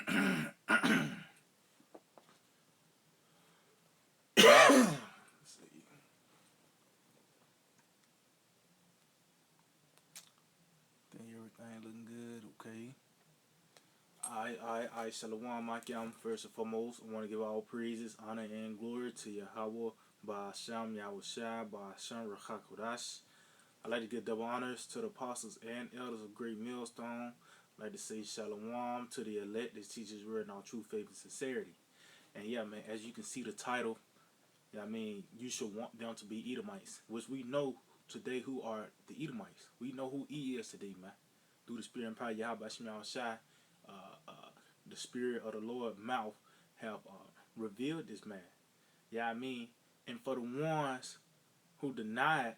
See. Think everything looking good. Okay. Shalom, Makiam. First and foremost, I want to give all praises, honor, and glory to Yahweh, by Sham Yahushai, by Sham Rachakodash. I'd like to give double honors to the apostles and elders of Great Millstone. I'd like to say Shalom to the elect that teaches word in all true faith and sincerity. And yeah, man, as you can see the title, yeah, I mean, you should want them to be Edomites, which we know today who are the Edomites. We know who he is today, man. Through the spirit and power of Yahweh Shema Shai, uh, uh, the spirit of the Lord mouth have revealed this man. Yeah, I mean, and for the ones who deny it,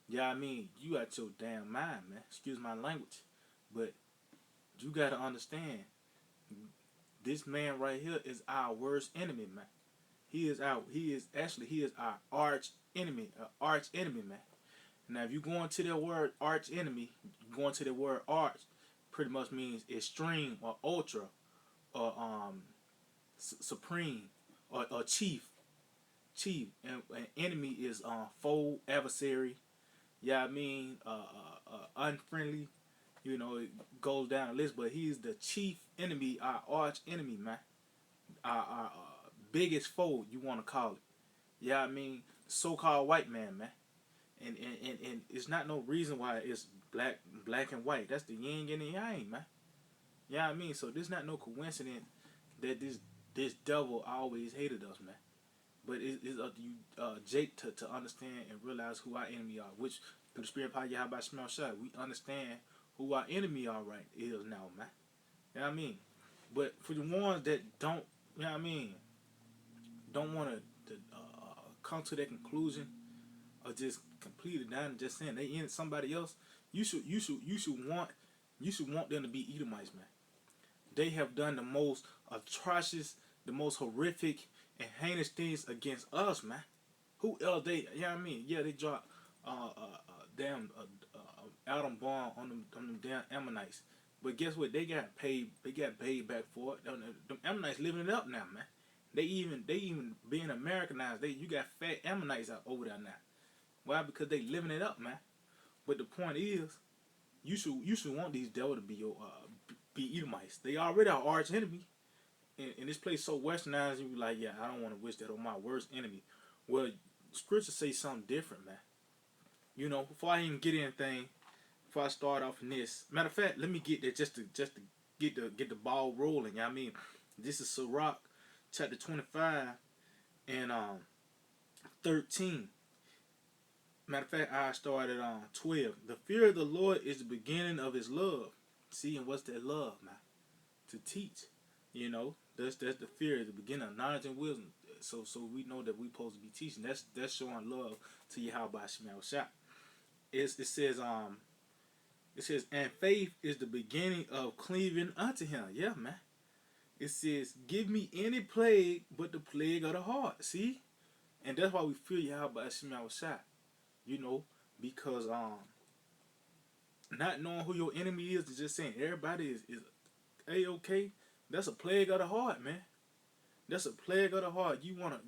yeah, I mean, you got your damn mind, man. Excuse my language, but you gotta understand, this man right here is our worst enemy, man. He is our arch enemy, man. Now, if you go into the word arch enemy, you go into the word arch, pretty much means extreme or ultra or supreme or chief, and enemy is foe, adversary. Yeah, I mean, unfriendly. You know, it goes down the list, but he's the chief enemy, our arch enemy, man. Our biggest foe, you want to call it. Yeah, I mean, so-called white man, man. And it's not no reason why it's black and white. That's the yin and the yang, man. Yeah, I mean, so there's not no coincidence that this devil always hated us, man. But it's up to you, Jake, to understand and realize who our enemy are. Which through the spirit of power, Yahweh Shema Shai, we understand who our enemy are right is now, man. You know what I mean? But for the ones that don't, you know what I mean, don't want to come to that conclusion or just complete it down and just saying they in somebody else, you should want them to be Edomites, man. They have done the most atrocious, the most horrific and heinous things against us, man. Who else they? You know what I mean? Yeah, they dropped damn atom bomb on them damn Ammonites. But guess what? They got paid. They got paid back for it. Them Ammonites living it up now, man. They even being Americanized. You got fat Ammonites out over there now. Why? Because they living it up, man. But the point is, you should want these devil to be your be Edomites. They already our arch enemy, and this place so westernized. You be like, yeah, I don't want to wish that on my worst enemy. Well, scripture say something different, man. You know, before I even get anything, before I start off in this, matter of fact, let me get there just to get the ball rolling. You know what I mean, this is Sirach chapter 25 and 13. Matter of fact, I started on 12. The fear of the Lord is the beginning of his love. See, and what's that love, man? To teach. You know, that's the fear, the beginning of knowledge and wisdom. So we know that we supposed to be teaching. That's showing love to Yahweh Shemel Shah. It says, and faith is the beginning of cleaving unto him. Yeah, man. It says, give me any plague but the plague of the heart. See? And that's why we fear Yahweh Shemel Shah. You know, because not knowing who your enemy is just saying everybody is A-okay, that's a plague of the heart, man. That's a plague of the heart. You wanna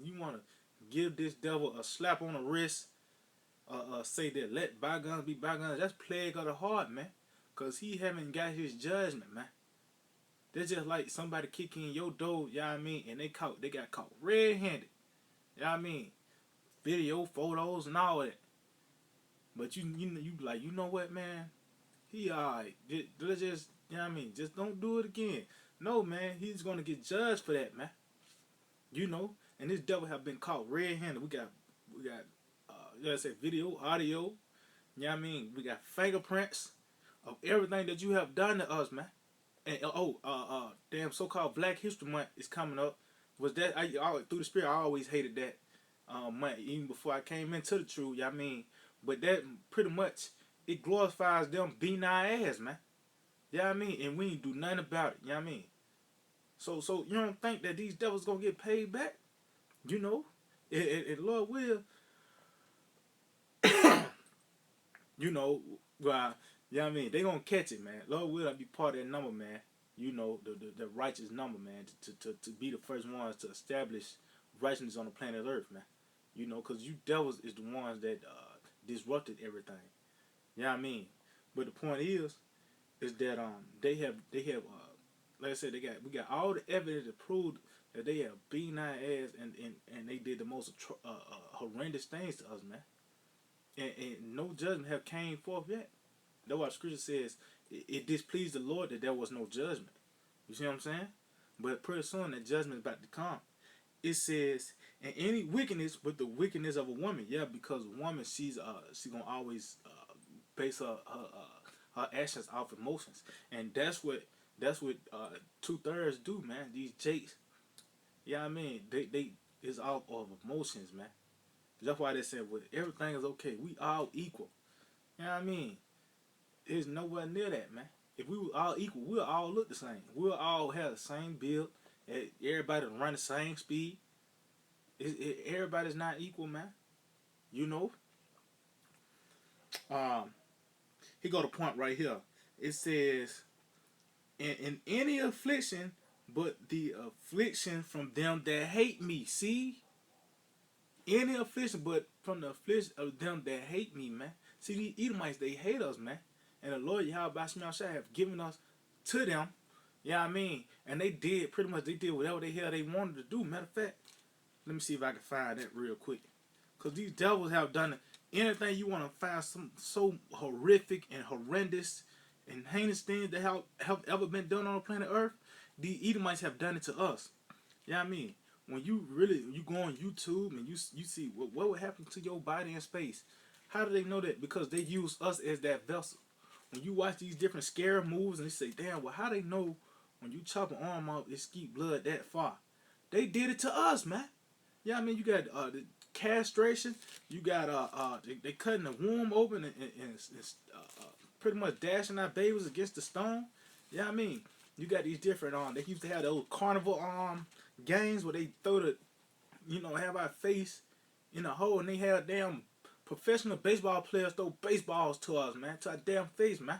give this devil a slap on the wrist, say that let bygones be bygones. That's plague of the heart, man. Cause he haven't got his judgment, man. That's just like somebody kicking your door, you know what I mean, and they got caught red-handed. You know what I mean? Video, photos, and all that. But you like, you know what, man? He alright. Let's just, you know what I mean? Just don't do it again. No, man. He's gonna get judged for that, man. You know. And this devil have been caught red-handed. We got, like I said, video, audio. You know what I mean? We got fingerprints of everything that you have done to us, man. And damn, so-called Black History Month is coming up. Was that through the spirit? I always hated that month, even before I came into the truth. You know what I mean? But that pretty much it glorifies them beating our ass, man. You know what I mean? And we ain't do nothing about it. You know what I mean? So you don't think that these devils gonna get paid back? You know, and Lord will, you know, well, you know what I mean? They gonna catch it, man. Lord will be part of that number, man. you know, the righteous number, man, to be the first ones to establish righteousness on the planet Earth, man. You know, because you devils is the ones that disrupted everything. You know what I mean? But the point is that they have like I said, we got all the evidence to prove that they have beaten our ass, and they did the most horrendous things to us, man. And no judgment have came forth yet. That's why the scripture says it displeased the Lord that there was no judgment. You see what I'm saying? But pretty soon that judgment is about to come. It says, and any wickedness but the wickedness of a woman. Yeah, because a woman, she gonna always base her actions off emotions, and that's what 2/3 do, man. These jakes, yeah, I mean they is off of emotions, man. That's why they said, well, everything is okay. We all equal. You know what I mean? It's nowhere near that, man. If we were all equal, we'll all look the same. We'll all have the same build. Everybody run the same speed. Everybody's not equal, man. You know. Um, he got a point right here. It says, in any affliction, but the affliction from them that hate me. See, any affliction, but from the affliction of them that hate me, man. See, these Edomites, they hate us, man. And the Lord Yahweh have given us to them. Yeah, I mean, and they did pretty much. They did whatever the hell they wanted to do. Matter of fact, let me see if I can find that real quick. Because these devils have done anything you want to find some so horrific and horrendous and heinous things that have ever been done on the planet Earth. The Edomites have done it to us. Yeah, I mean, when you go on YouTube and you see what would happen to your body in space. How do they know that? Because they use us as that vessel. When you watch these different scary movies and they say, damn, well, how they know when you chop an arm off, it skeet blood that far? They did it to us, man. Yeah, I mean, you got the castration. You got they cutting the womb open and pretty much dashing our babies against the stone. Yeah, I mean, you got these different they used to have those carnival games where they throw have our face in a hole, and they have damn professional baseball players throw baseballs to us, man, to our damn face, man.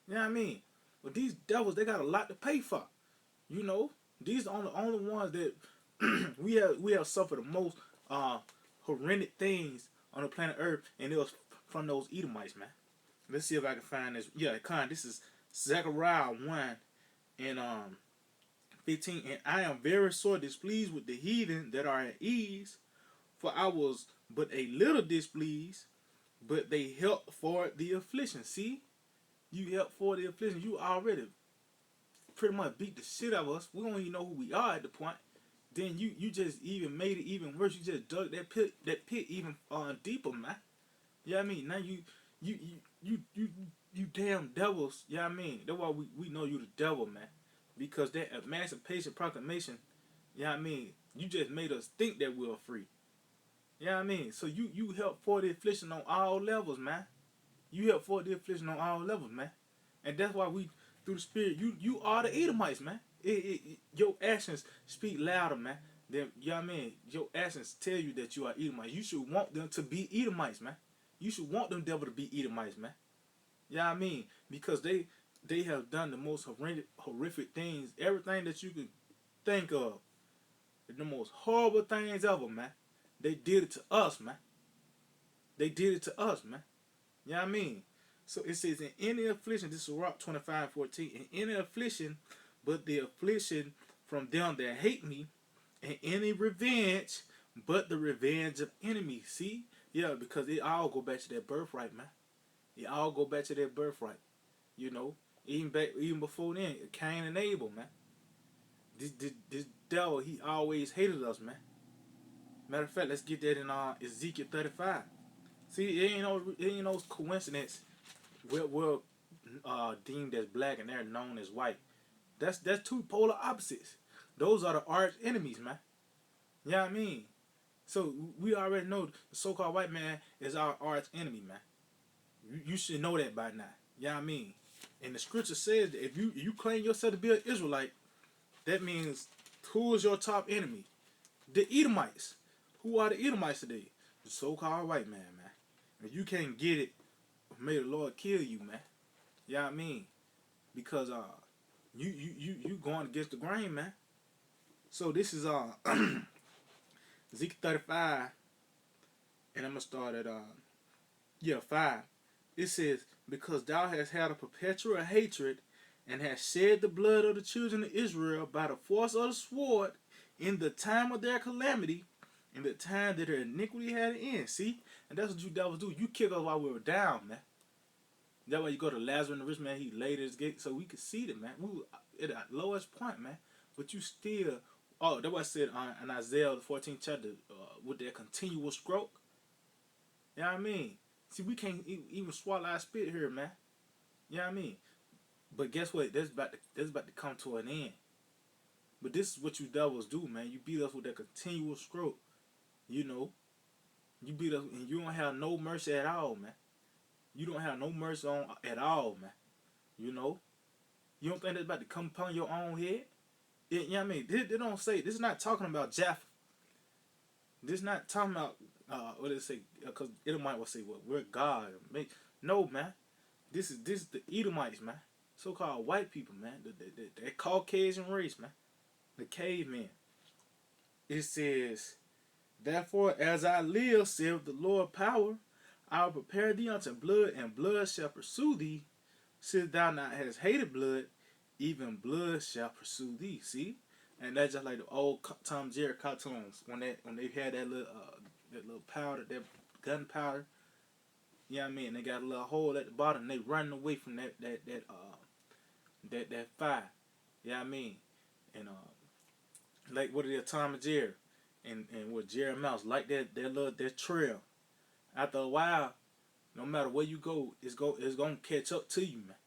You know what I mean? But these devils, they got a lot to pay for. You know, these are the only ones that we have suffered the most horrendous things on the planet Earth, and it was from those Edomites, man. Let's see if I can find this. Yeah, this is Zechariah 1 and 15. And I am very sore displeased with the heathen that are at ease, for I was but a little displeased, but they help for the affliction. See? You help for the affliction. You already pretty much beat the shit out of us. We don't even know who we are at the point. Then you just even made it even worse. You just dug that pit even deeper, man. You know what I mean? Now you damn devils. You know what I mean? That's why we know you the devil, man. Because that Emancipation Proclamation, you know what I mean? You just made us think that we're free. You know what I mean? So you help for the affliction on all levels, man. You help for the affliction on all levels, man. And that's why we, through the Spirit, you are the Edomites, man. Your actions speak louder, man. Then, you know what I mean? Your actions tell you that you are Edomites. You should want them to be Edomites, man. You should want them devil to be Edomites, man. You know what I mean? Because they have done the most horrific things, everything that you could think of. The most horrible things ever, man. They did it to us, man. They did it to us, man. You know what I mean? So it says, in any affliction, this is Rock 25:14, in any affliction, but the affliction from them that hate me, and any revenge, but the revenge of enemies. See? Yeah, because it all go back to that birthright, man. It all go back to that birthright. You know? Even before then, Cain and Abel, man. This devil, he always hated us, man. Matter of fact, let's get that in Ezekiel 35. See, it ain't no coincidence. We're deemed as black and they're known as white. That's two polar opposites. Those are the arch enemies, man. You know what I mean? So we already know the so-called white man is our arch enemy, man. You should know that by now. You know what I mean? And the scripture says that if you claim yourself to be an Israelite, that means who is your top enemy? The Edomites. Who are the Edomites today? The so-called white man, man. If you can't get it, may the Lord kill you, man. You know what I mean? Because You going against the grain, man. So this is Ezekiel 35, and I'm gonna start at 5. It says, because thou hast had a perpetual hatred, and hast shed the blood of the children of Israel by the force of the sword in the time of their calamity, in the time that their iniquity had an end. See? And that's what you devils do. You kick us while we were down, man. That way you go to Lazarus and the rich man, he laid at his gate so we could see it, man. We were at the lowest point, man. But you still, oh, that's what I said in Isaiah, the 14th chapter, with their continual stroke. You know what I mean? See, we can't even swallow our spit here, man. You know what I mean? But guess what? That's about to come to an end. But this is what you devils do, man. You beat us with that continual stroke. You know, you beat us, and you don't have no mercy at all, man. You don't have no mercy on at all, man. You know, you don't think that's about to come upon your own head? You know what I mean? They don't say this is not talking about Jaffa. This is not talking about what they say, because Edomite will say, "Well, we're God." No, man. This is the Edomites, man. So-called white people, man. The Caucasian race, man. The cavemen. It says, therefore, as I live, saith the Lord power, I will prepare thee unto blood, and blood shall pursue thee. Since thou not hast hated blood, even blood shall pursue thee. See, and that's just like the old Tom Jerry cartoons when they had that little powder, that gunpowder. You know what I mean? They got a little hole at the bottom. And they running away from that fire. You know what I mean? And like what is it, Tom and Jerry, and with Jerry Mouse, like that trail. After a while, no matter where you go, it's gonna catch up to you, man.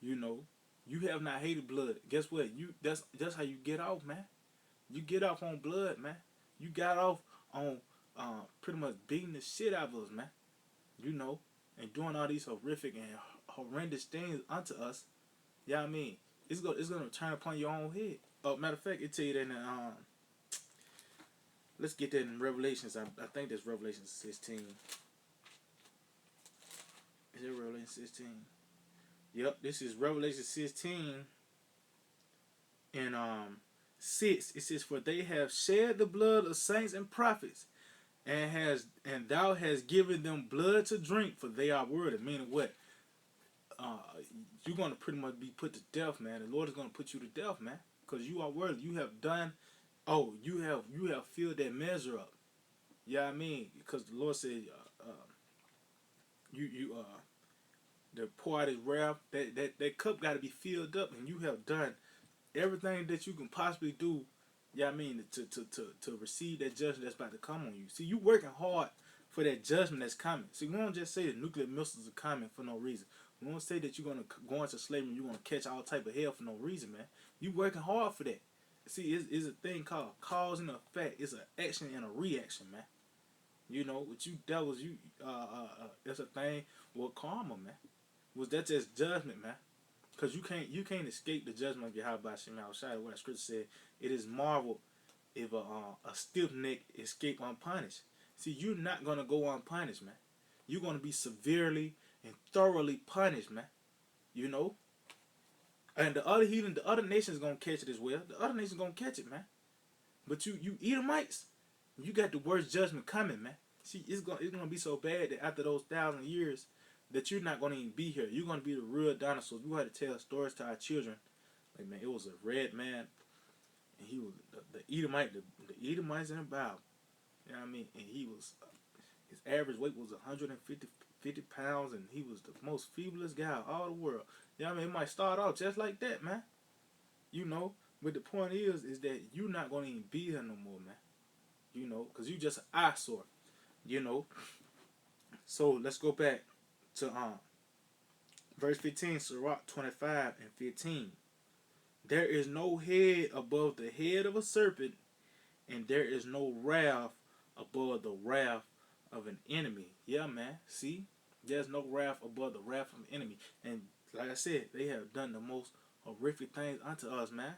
You know, you have not hated blood. Guess what? That's how you get off, man. You get off on blood, man. You got off on pretty much beating the shit out of us, man. You know, and doing all these horrific and horrendous things unto us. Yeah, I mean, it's gonna turn upon your own head. Matter of fact, it tell you that in let's get that in Revelations. I think that's Revelation 16. Is it Revelation 16? Yep, this is Revelation 16 and 6. It says, for they have shed the blood of saints and prophets, and thou hast given them blood to drink, for they are worthy. Meaning what? You're gonna pretty much be put to death, man. The Lord is gonna put you to death, man, because you are worthy. You have done. Oh, you have filled that measure up. Yeah, I mean, because the Lord said, the pour out his wrath. That cup got to be filled up, and you have done everything that you can possibly do. Yeah, I mean, to receive that judgment that's about to come on you. See, you working hard for that judgment that's coming. See, we don't just say that nuclear missiles are coming for no reason. We don't say that you're gonna go into slavery and you're gonna catch all type of hell for no reason, man. You working hard for that. See, it's a thing called cause and effect. It's an action and a reaction, man. You know, with you devils, it's a thing with karma, man. That's just judgment, man. Cause you can't escape the judgment of Yahweh Shem outside of what the scripture said. It is marvel if a stiff neck escape unpunished. See, you're not gonna go unpunished, man. You're gonna be severely and thoroughly punished, man. You know. And the other nations gonna catch it as well. The other nations gonna catch it, man. But you Edomites, you got the worst judgment coming, man. See, it's gonna be so bad that after those 1,000 years, that you're not gonna even be here. You're gonna be the real dinosaurs. We had to tell stories to our children. Like, man, it was a red man, and he was the Edomites in the Bible. You know what I mean? And he was his average weight was 150 pounds, and he was the most feeblest guy in all the world. You know what I mean? It might start off just like that, man. You know, but the point is that you're not gonna even be here no more, man. You know, because you just an eyesore. You know. So let's go back to verse 15, Sirach 25 and 15. There is no head above the head of a serpent, and there is no wrath above the wrath of an enemy. Yeah, man. See? There's no wrath above the wrath of an enemy. And like I said, they have done the most horrific things unto us, man.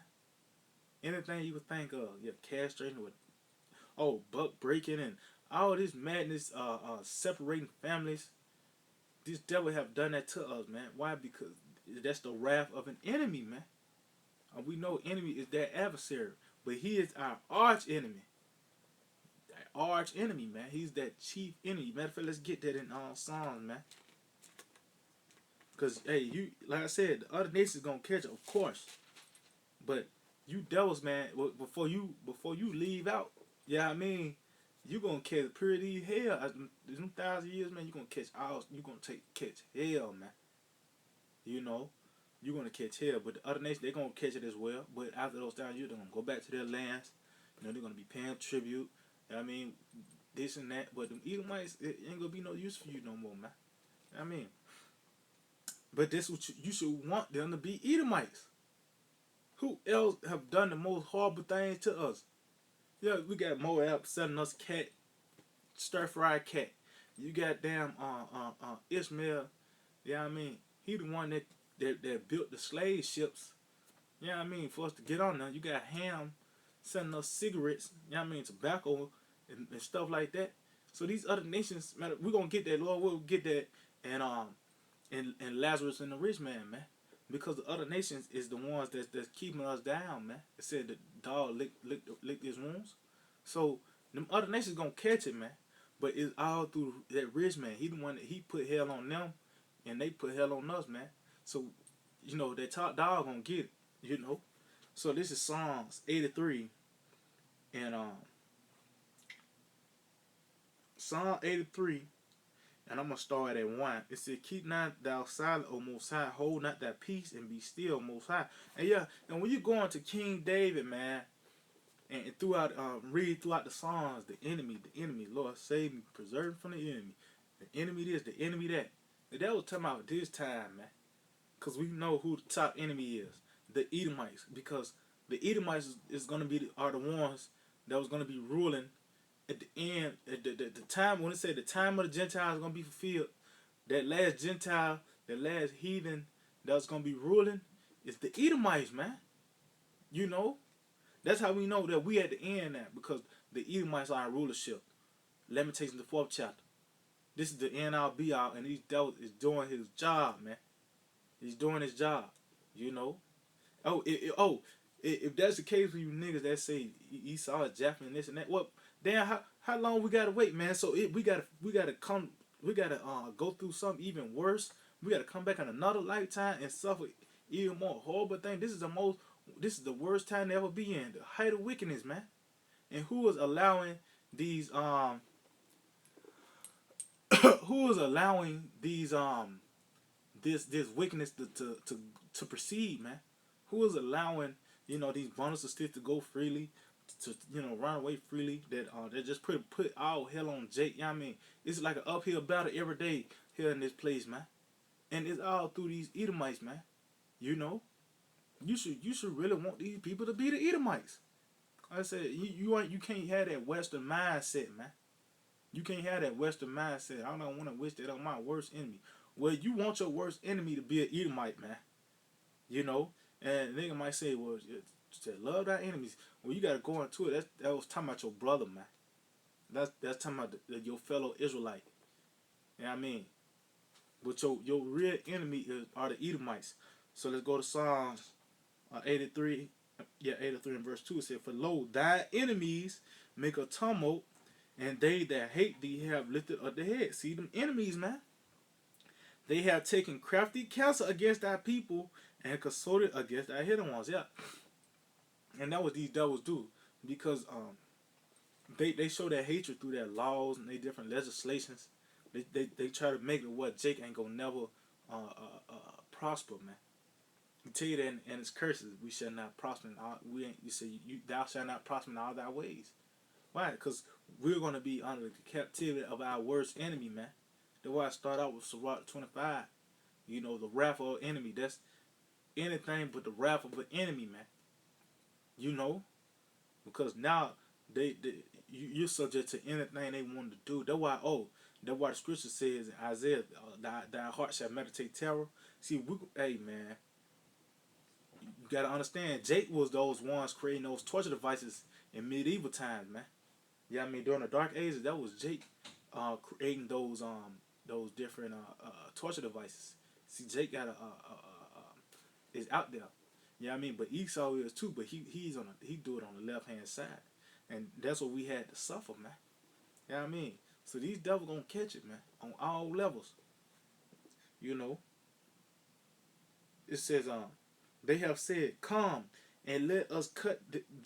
Anything you would think of. Yeah, castrating with buck breaking and all this madness, separating families. This devil have done that to us, man. Why? Because that's the wrath of an enemy, man. And we know enemy is that adversary, but he is our arch enemy. Arch enemy, man. He's that chief enemy. Matter of fact, let's get that in Psalms, man. Cause hey, you like I said, the other nations gonna catch it, of course. But you devils, man, before you leave out, yeah, I mean, you gonna catch pretty hell. In them 1,000 years, man, you gonna catch all. You gonna catch hell, man. You know, you gonna catch hell. But the other nations, they gonna catch it as well. But after those 1,000 years, they're gonna go back to their lands. You know, they're gonna be paying tribute. I mean, this and that. But them Edomites, it ain't gonna be no use for you no more, man. I mean, but this what you should want them to be Edomites. Who else have done the most horrible things to us? Yeah, we got Moab selling us cat, stir fried cat. You got damn Ishmael. Yeah, I mean, he the one that built the slave ships. Yeah, I mean, for us to get on there. You got Ham selling us cigarettes. Yeah, I mean, tobacco and stuff like that. So these other nations, man, we're gonna get that. Lord, we'll get that. And Lazarus and the rich man, man. Because the other nations is the ones that's keeping us down, man. It said the dog licked his wounds. So them other nations gonna catch it, man. But it's all through that rich man. He the one that he put hell on them, and they put hell on us, man. So you know that top dog gonna get it, you know. So this is Psalms 83, and Psalm 83. And I'm going to start at 1. It said, keep not thou silent, O Most High. Hold not thy peace and be still, Most High. And yeah, and when you go into King David, man, and throughout, read throughout the Psalms, the enemy, Lord, save me, preserve me from the enemy. The enemy this, the enemy that. And that was talking about this time, man. Because we know who the top enemy is. The Edomites. Because the Edomites is going to be are the ones that was going to be ruling at the end, at the time when it said the time of the Gentiles is gonna be fulfilled, that last Gentile, that last heathen that's gonna be ruling is the Edomites, man. You know, that's how we know that we at the end now because the Edomites are in rulership. Lamentations the 4th chapter. This is the end all be all, and these devils is doing his job, man. He's doing his job. You know. If that's the case for you niggas that say Esau is Japheth and this and that, what? Damn, how long we gotta wait, man? So we gotta go through something even worse. We gotta come back in another lifetime and suffer even more horrible thing. This is the worst time to ever be in. The height of wickedness, man. And who is allowing these who is allowing these this wickedness to proceed, man? Who is allowing these bundles of sticks to go freely? To run away freely, that they just put all hell on Jake. You know what I mean? It's like an uphill battle every day here in this place, man. And it's all through these Edomites, man. You know, you should really want these people to be the Edomites. Like I said, you can't have that Western mindset, man. You can't have that Western mindset. I don't want to wish that on my worst enemy. Well, you want your worst enemy to be an Edomite, man. You know, and a nigga might say, well, love thy enemies. Well, you gotta go into it. That was talking about your brother, man. That's talking about your fellow Israelite. You know what I mean? But your real enemy are the Edomites. So let's go to Psalms 83. Yeah, 83 and verse 2. It said, for lo, thy enemies make a tumult, and they that hate thee have lifted up their head. See them enemies, man. They have taken crafty counsel against thy people and consulted against thy hidden ones. Yeah. And that's what these devils do. Because they show their hatred through their laws and their different legislations. They try to make it what Jake ain't gonna never prosper, man. You tell you that in his curses, we shall not prosper in all, we ain't, you say, thou shalt not prosper in all thy ways. Why? Because we're gonna be under the captivity of our worst enemy, man. That's why I start out with Sirach 25. You know, the wrath of an enemy. That's anything but the wrath of an enemy, man. You know, because now you're subject to anything they want to do. That's why the scripture says in Isaiah, thy heart shall meditate terror. See, hey man, you gotta understand, Jake was those ones creating those torture devices in medieval times, man. Yeah, I mean during the Dark Ages, that was Jake creating those different torture devices. See, Jake got is out there. Yeah, I mean, but Esau is too, but he do it on the left hand side, and that's what we had to suffer, man. Yeah, I mean, so these devils gonna catch it, man, on all levels. You know, it says they have said, "Come and let us cut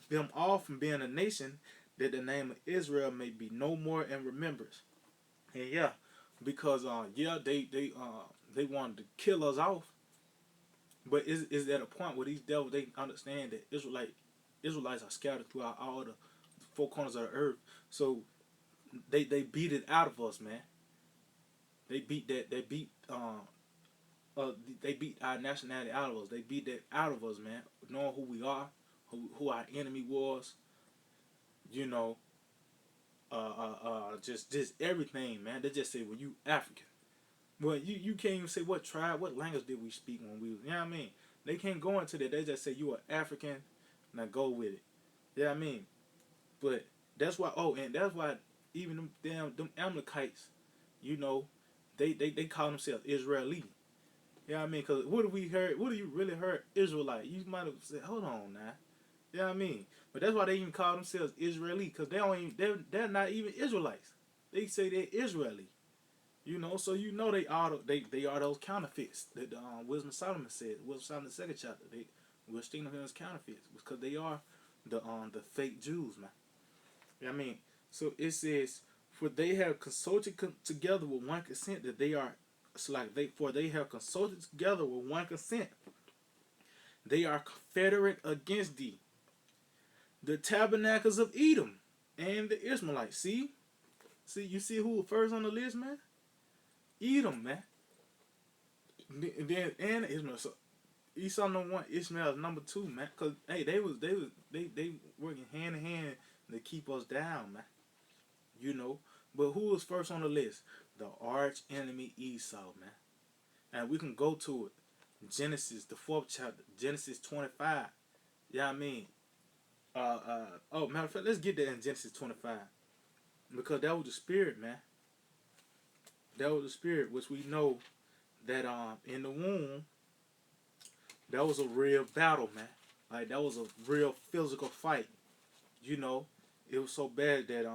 them off from being a nation, that the name of Israel may be no more in remembrance." And yeah, because yeah, they wanted to kill us off, but is at a point where these devils they understand that Israelites are scattered throughout all the four corners of the earth, so they beat it out of us, man. They beat that uh, they beat our nationality out of us. They beat that out of us, man. Knowing who we are, who our enemy was, you know, just everything, man. They just say, "Well, you African." Well, you can't even say what tribe, what language did we speak when we was. You know what I mean? They can't go into that. They just say you are African. Now go with it. Yeah, I mean, but that's why. Oh, and that's why even them Amalekites, you know, they call themselves Israeli. Yeah, I mean, cause what do we heard? What do you really heard? Israelite. You might have said, hold on now. Yeah, I mean, but that's why they even call themselves Israeli, cause they don't even they're not even Israelites. They say they're Israeli. You know, so you know they are those counterfeits that Wisdom of Solomon said. Wisdom of Solomon, the second chapter. We're sticking them as counterfeits because they are the fake Jews, man. Yeah, I mean, so it says, for they have consulted together with one consent that they are. It's like they have consulted together with one consent. They are confederate against thee, the tabernacles of Edom, and the Ishmaelites. You see who was first on the list, man? Edom, man. And Ishmael. So Esau number one, Ishmael is number two, man. Cause hey, they working hand in hand to keep us down, man. You know, but who was first on the list? The arch enemy Esau, man. And we can go to it. Genesis, the fourth chapter, Genesis 25. Yeah, I mean, oh, matter of fact, let's get that in Genesis 25 because that was the spirit, man. That was the spirit, which we know that in the womb, that was a real battle, man. Like that was a real physical fight. You know, it was so bad that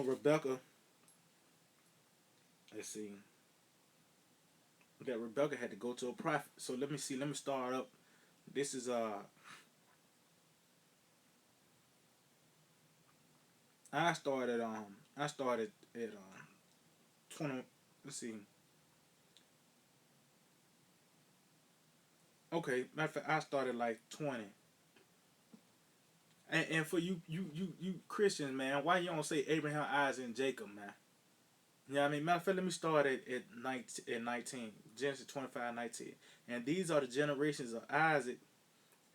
Rebecca, let's see, that Rebecca had to go to a prophet. So let me see. Let me start up. This is I started at 20. Let's see. Okay, matter of fact, I started like 20. And for you Christians, man, why you don't say Abraham, Isaac, and Jacob, man? Yeah, I mean, matter of fact, let me start at 19, Genesis 25:19. And these are the generations of Isaac,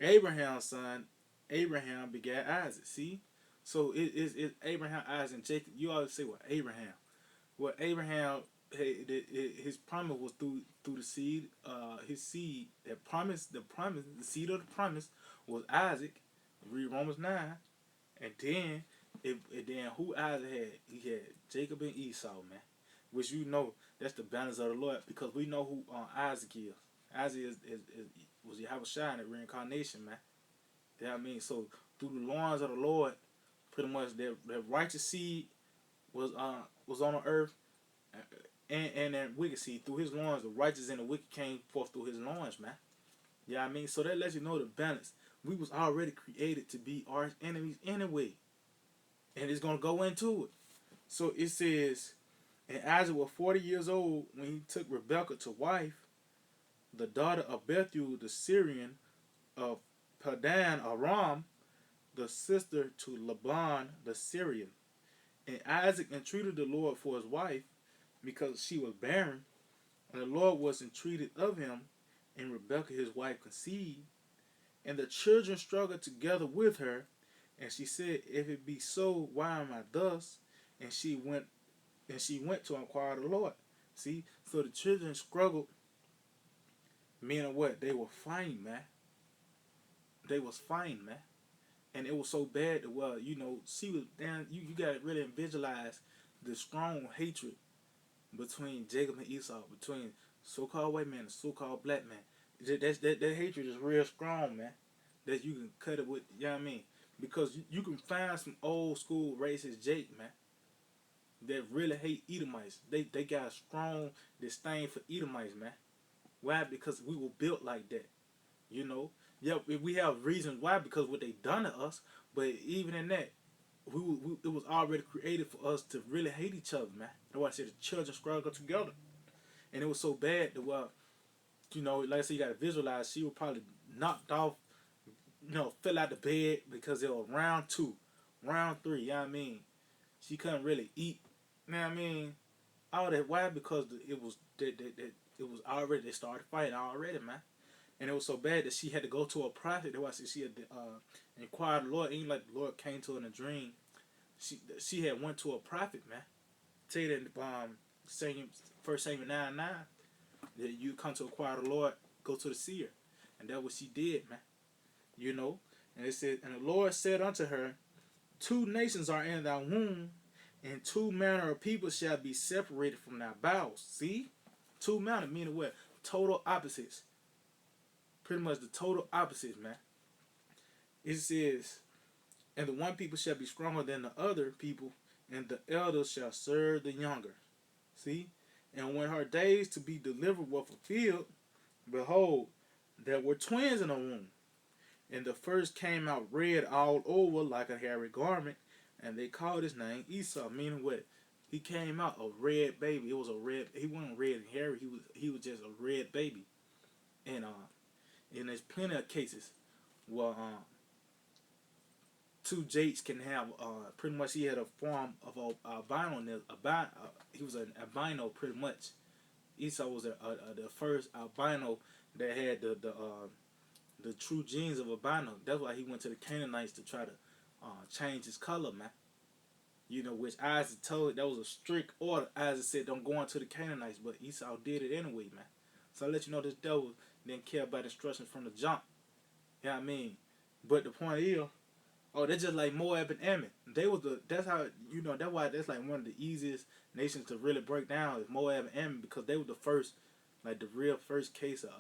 Abraham's son. Abraham begat Isaac. See? So it's Abraham, Isaac, and Jacob. You always say, well, Abraham. Well, Abraham, his promise was through the seed. His seed, the seed of the promise was Isaac. Read Romans 9. And then, then who Isaac had? He had Jacob and Esau, man. Which you know, that's the balance of the Lord because we know who Isaac is. Isaac was Yahweh Shai in the reincarnation, man. You know what I mean? So through the loins of the Lord, pretty much that righteous seed was on the earth, and that wicked seed through his loins, the righteous and the wicked came forth through his loins, man. You know what I mean? So that lets you know the balance. We was already created to be our enemies anyway, and it's gonna go into it. So it says, and Isaac was 40 years old when he took Rebekah to wife, the daughter of Bethuel the Syrian of Padan Aram, the sister to Laban the Syrian. And Isaac entreated the Lord for his wife because she was barren, and the Lord was entreated of him, and Rebekah his wife conceived, and the children struggled together with her, and she said, if it be so, why am I thus? And she went to inquire of the Lord. See, so the children struggled, meaning what? They were fighting, man. They was fighting, man. And it was so bad that, well, you know, she was down. You got to really visualize the strong hatred between Jacob and Esau, between so-called white man and so-called black man. That hatred is real strong, man. That you can cut it with, you know what I mean? Because you can find some old school racist Jake, man, that really hate Edomites. They got a strong disdain for Edomites, man. Why? Because we were built like that, you know. Yeah, we have reasons why, because what they done to us. But even in that, it was already created for us to really hate each other, man. That's why I said the children struggle together, and it was so bad that, well, you know, like I said, you got to visualize. She was probably knocked off, you know, fell out the bed because it was round two, round three. You know what I mean? She couldn't really eat. You know what I mean? All that. Why? Because it was that it was already, they started fighting already, man. And it was so bad that she had to go to a prophet. That's why I said she had to, inquired the Lord. Ain't like the Lord came to her in a dream. She had went to a prophet, man. Tell you that, First Samuel 9:9, that you come to acquire the Lord, go to the seer, and that's what she did, man. You know, and it said, and the Lord said unto her, two nations are in thy womb, and two manner of people shall be separated from thy bowels. See, two manner meaning what? Total opposites. Pretty much the total opposites, man. It says, and the one people shall be stronger than the other people, and the elder shall serve the younger. See? And when her days to be delivered were fulfilled, behold, there were twins in the womb. And the first came out red all over like a hairy garment, and they called his name Esau, meaning what? He came out a red baby. It was a red. He wasn't red and hairy. He was just a red baby. And there's plenty of cases where two Jakes can have, pretty much he had a form of albino. He was an albino pretty much. Esau was the first albino that had the true genes of albino. That's why he went to the Canaanites to try to change his color, man. You know, which Isaac told, that was a strict order. Isaac said, don't go into the Canaanites, but Esau did it anyway, man. So I let you know this devil didn't care about instructions from the jump. You know what I mean? But the point is, oh, they're just like Moab and Ammon. That's how, you know, that's why that's like one of the easiest nations to really break down is Moab and Ammon, because they were the first, like the real first case of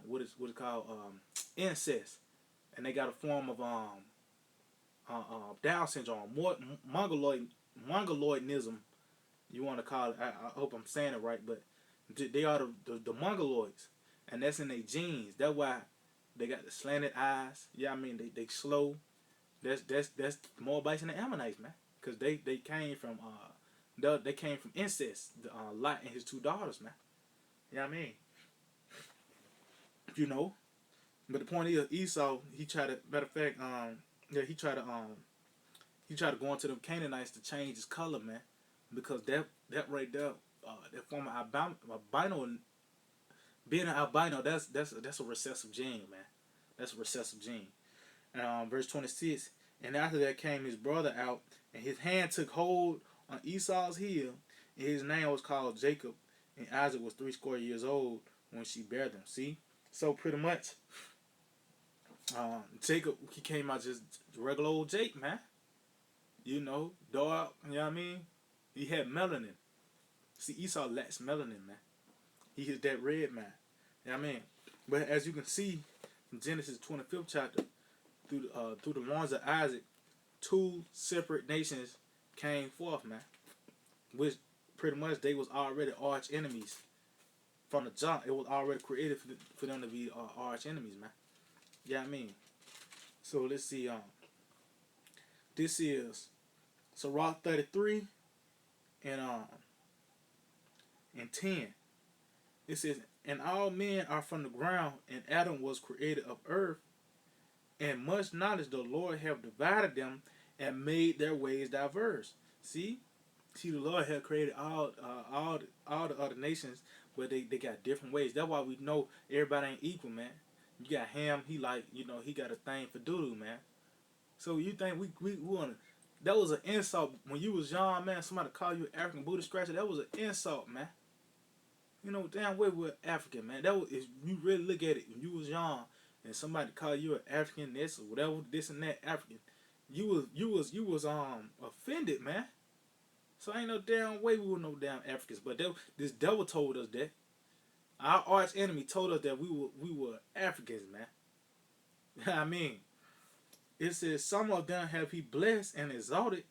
what is called incest, and they got a form of Down syndrome, mongoloidism, you want to call it. I hope I'm saying it right, but they are the mongoloids, and that's in their genes. That's why they got the slanted eyes. Yeah, I mean they slow. That's Moabites and the Ammonites, man, because they came from they came from incest. Lot and his two daughters, man. Yeah, I mean, you know. But the point is, Esau, he tried to, matter of fact, he tried to go into them Canaanites to change his color, man, because that right there, that form of albino, being an albino, that's a recessive gene, man. That's a recessive gene. And verse 26, and after that came his brother out, and his hand took hold on Esau's heel, and his name was called Jacob, and Isaac was 80 years old when she bare them. See, so pretty much, Jacob, he came out just regular old Jake, man. You know, dark. You know what I mean? He had melanin. See, Esau lacks melanin, man. He is that red man. You know what I mean? But as you can see, in Genesis 25th chapter, through the loins of Isaac, two separate nations came forth, man. Which pretty much they was already arch enemies from the jump. It was already created for them to be arch enemies, man. You know what I mean? So let's see. This is Sirach 33 and 10. It says, and all men are from the ground, and Adam was created of earth, and much knowledge the Lord have divided them and made their ways diverse. See, the Lord have created all the other nations, but they got different ways. That's why we know everybody ain't equal, man. You got Ham, he like, you know, he got a thing for doodoo, man. So you think we want to, that was an insult when you was young, man. Somebody call you African booty scratcher, that was an insult, man. You know, damn way we're African, man. That was, if you really look at it, when you was young and somebody call you an African this or whatever, this and that African, you was offended, man. So ain't no damn way we were no damn Africans. But this devil told us that. Our arch enemy told us that we were Africans, man. I mean, it says some of them have he blessed and exalted,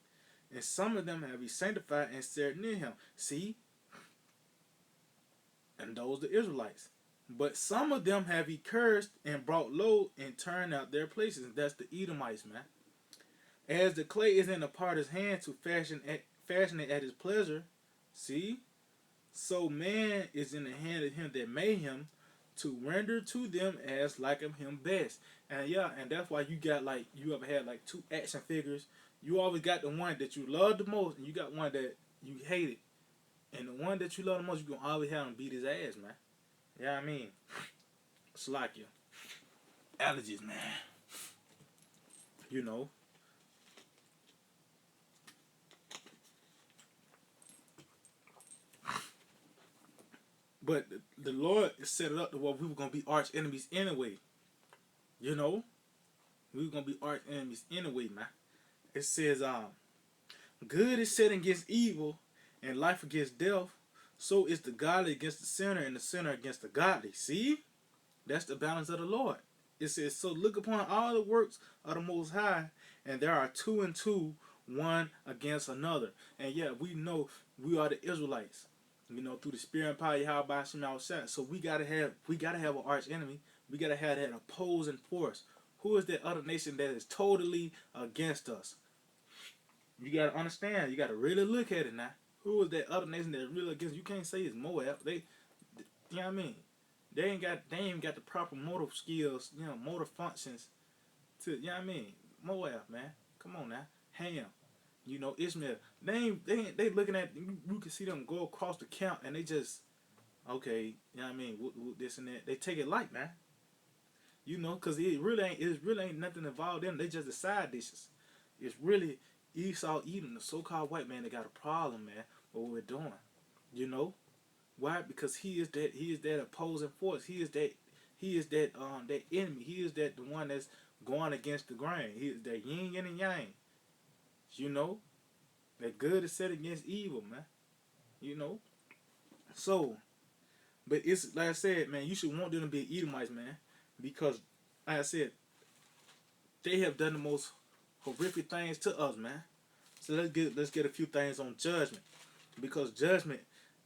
and some of them have he sanctified and set near him. See, and those the Israelites. But some of them have he cursed and brought low and turned out their places. That's the Edomites, man. As the clay is in the potter's hand to fashion it at his pleasure, see, so man is in the hand of him that made him to render to them as like him best. And yeah, and that's why you got like you ever had like two action figures. You always got the one that you love the most, and you got one that you hated. And the one that you love the most, you gonna always have him beat his ass, man. Yeah, I mean, it's like you allergies, man. You know. But the Lord set it up to where we were gonna be arch enemies anyway. You know, we were gonna be arch enemies anyway, man. It says, good is set against evil, and life against death. So is the godly against the sinner, and the sinner against the godly. See, that's the balance of the Lord. It says, so look upon all the works of the Most High, and there are two and two, one against another. And yeah, we know we are the Israelites. You know, through the spirit and power of Yahweh Hashem outside. So we gotta have an arch enemy. We gotta have that opposing force. Who is that other nation that is totally against us? You gotta understand. You gotta really look at it now. Who is that other nation that is really against? You can't say it's Moab. You know what I mean? They ain't got the proper motor skills. You know, motor functions. You know what I mean? Moab, man. Come on now. Ham. You know, Ishmael. They looking at you can see them go across the camp and they just okay, you know what I mean, this and that. They take it light, man. You know, cause it really ain't nothing involved in them. They just the side dishes. It's really Esau eating the so-called white man that got a problem, man, with what we're doing. You know? Why? Because he is that opposing force. He is that that enemy. He is that the one that's going against the grain. He is that yin and yang. You know? That good is set against evil, man. You know? So, but it's like I said, man, you should want them to be Edomites, man. Because, like I said, they have done the most horrific things to us, man. So let's get a few things on judgment. Because judgment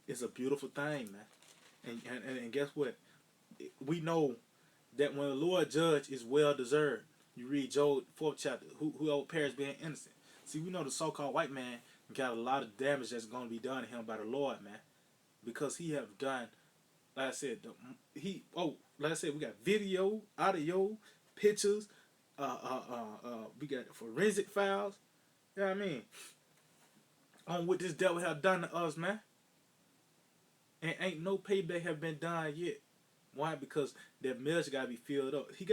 is a beautiful thing, man. And guess what? We know that when the Lord judge is well deserved. You read Job 4th chapter, whoever perish being innocent. See, we know the so-called white man got a lot of damage that's going to be done to him by the Lord, man. Because he have done, like I said, like I said, we got video, audio, pictures, we got forensic files. You know what I mean? On what this devil have done to us, man. And ain't no payback have been done yet. Why? Because that measure gotta be filled up. He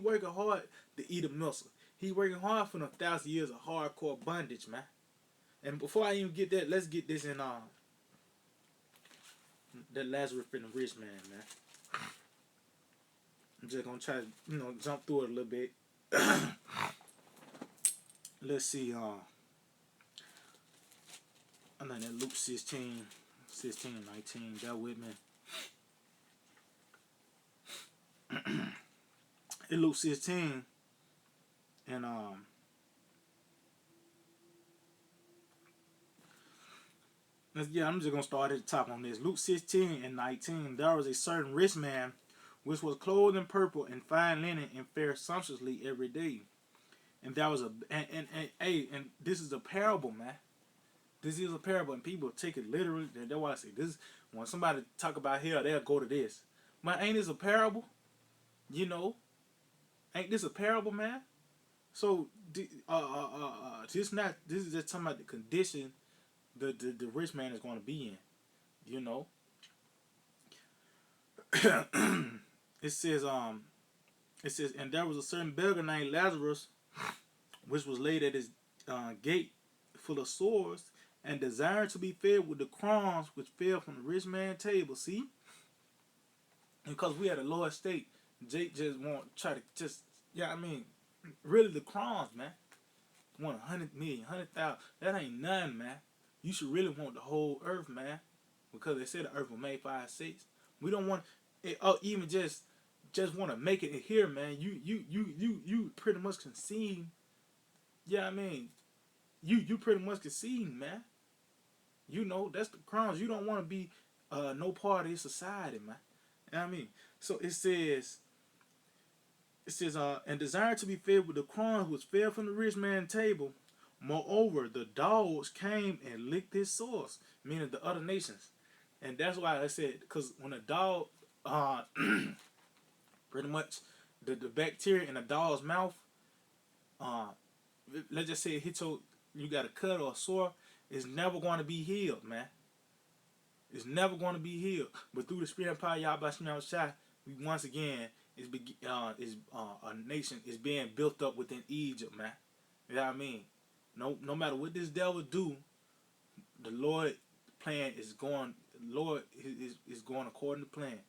working hard to eat a missile. He working hard for them 1,000 years of hardcore bondage, man. And before I even get that, let's get this in that Lazarus and the rich man, man. I'm just gonna try to, jump through it a little bit. Let's see, I know that Luke 16 and 19, bear with me. In Luke 16, and I'm just gonna start at the top on this. Luke 16 and 19. There was a certain rich man, which was clothed in purple and fine linen, and fared sumptuously every day. And there was and this is a parable, man. This is a parable, and people take it literally. That's why I say this. When somebody talk about hell, they'll go to this. Man, ain't this a parable? You know, ain't this a parable, man? So, this is just talking about the condition the rich man is going to be in. You know, it says, and there was a certain beggar named Lazarus, which was laid at his gate, full of sores, and desired to be fed with the crumbs which fell from the rich man's table. See, because we had a lower state, Jake just want try to just, yeah, I mean, really the crumbs, man. Want 100 million, 100,000. That ain't nothing, man. You should really want the whole earth, man, because they said the earth was made 5/6. We don't want it, even just want to make it here, man. You pretty much concede. Yeah, I mean, you pretty much concede, man. You know that's the crimes. You don't want to be no part of this society, man. You know what I mean, so it says, and desired to be fed with the crumbs which fell from the rich man's table. Moreover, the dogs came and licked his sores, meaning the other nations. And that's why I said, because when a dog, pretty much, the bacteria in a dog's mouth, uh, let's just say it hits you got a cut or a sore, it's never going to be healed, man. It's never going to be healed. But through the spirit and power, y'all by Shai, we once again a nation is being built up within Egypt, man. You know what I mean? No matter what this devil do, the Lord plan is going. Lord is going according to plan.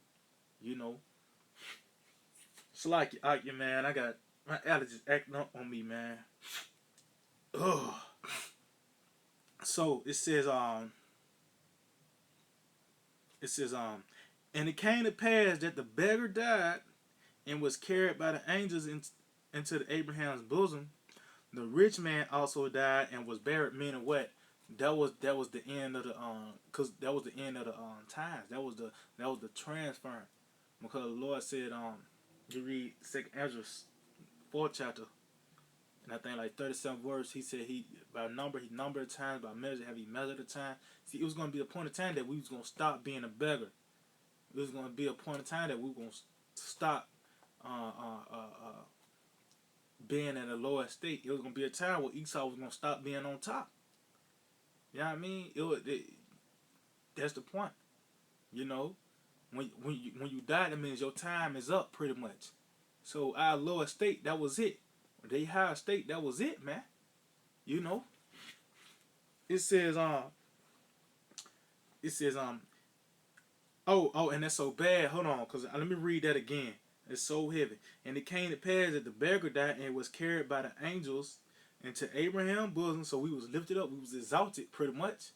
You know. It's like man. I got my allergies acting up on me, man. Ugh. So it says, and it came to pass that the beggar died and was carried by the angels into the Abraham's bosom. The rich man also died and was buried. Meaning what? That was the end of the cause that was the end of the times. That was the transfer. Because the Lord said you read Second Ezra 4th chapter, and I think like 37 words. He said he numbered the times, by measure have he measured the time. See, it was gonna be a point of time that we was gonna stop being a beggar. It was gonna be a point of time that we were gonna stop being at a lower state. It was gonna be a time where Esau was gonna stop being on top. You know what I mean? That's the point. You know, when you die, that means your time is up, pretty much. So our lower state, that was it. They higher state, that was it, man. You know, it says it says and that's so bad. Hold on, cause let me read that again. It's so heavy. And it came to pass that the beggar died and was carried by the angels into Abraham's bosom. So we was lifted up. We was exalted, pretty much.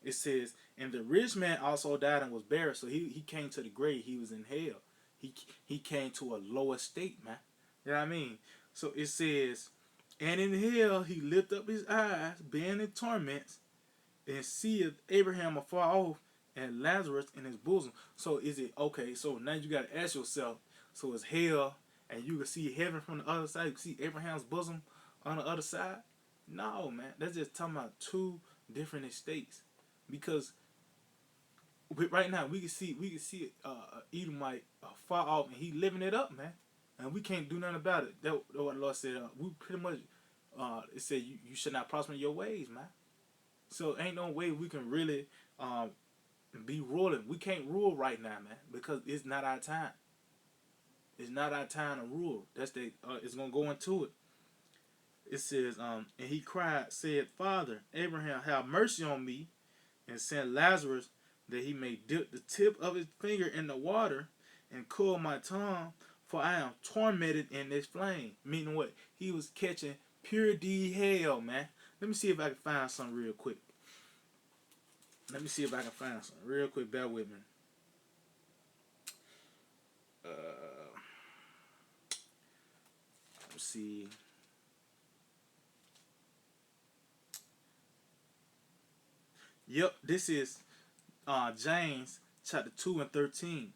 It says, and the rich man also died and was buried. So he came to the grave. He was in hell. He came to a lower state, man. You know what I mean? So it says, and in hell he lifted up his eyes, being in torments, and seeth Abraham afar off and Lazarus in his bosom. So is it okay? So now you got to ask yourself. So it's hell, and you can see heaven from the other side. You can see Abraham's bosom on the other side. No, man, that's just talking about two different estates. Because right now we can see Edomite far off, and he living it up, man, and we can't do nothing about it. That's what the Lord said. We pretty much it said you should not prosper in your ways, man. So ain't no way we can really be ruling. We can't rule right now, man, because it's not our time. It's not our time to rule. That's it's gonna go into it. It says, and he cried, said, Father Abraham, have mercy on me, and send Lazarus that he may dip the tip of his finger in the water and cool my tongue, for I am tormented in this flame. Meaning what? He was catching pure D hell, man. Let me see if I can find something real quick. Bear with me. Let's see. Yep, this is James chapter 2 and 13.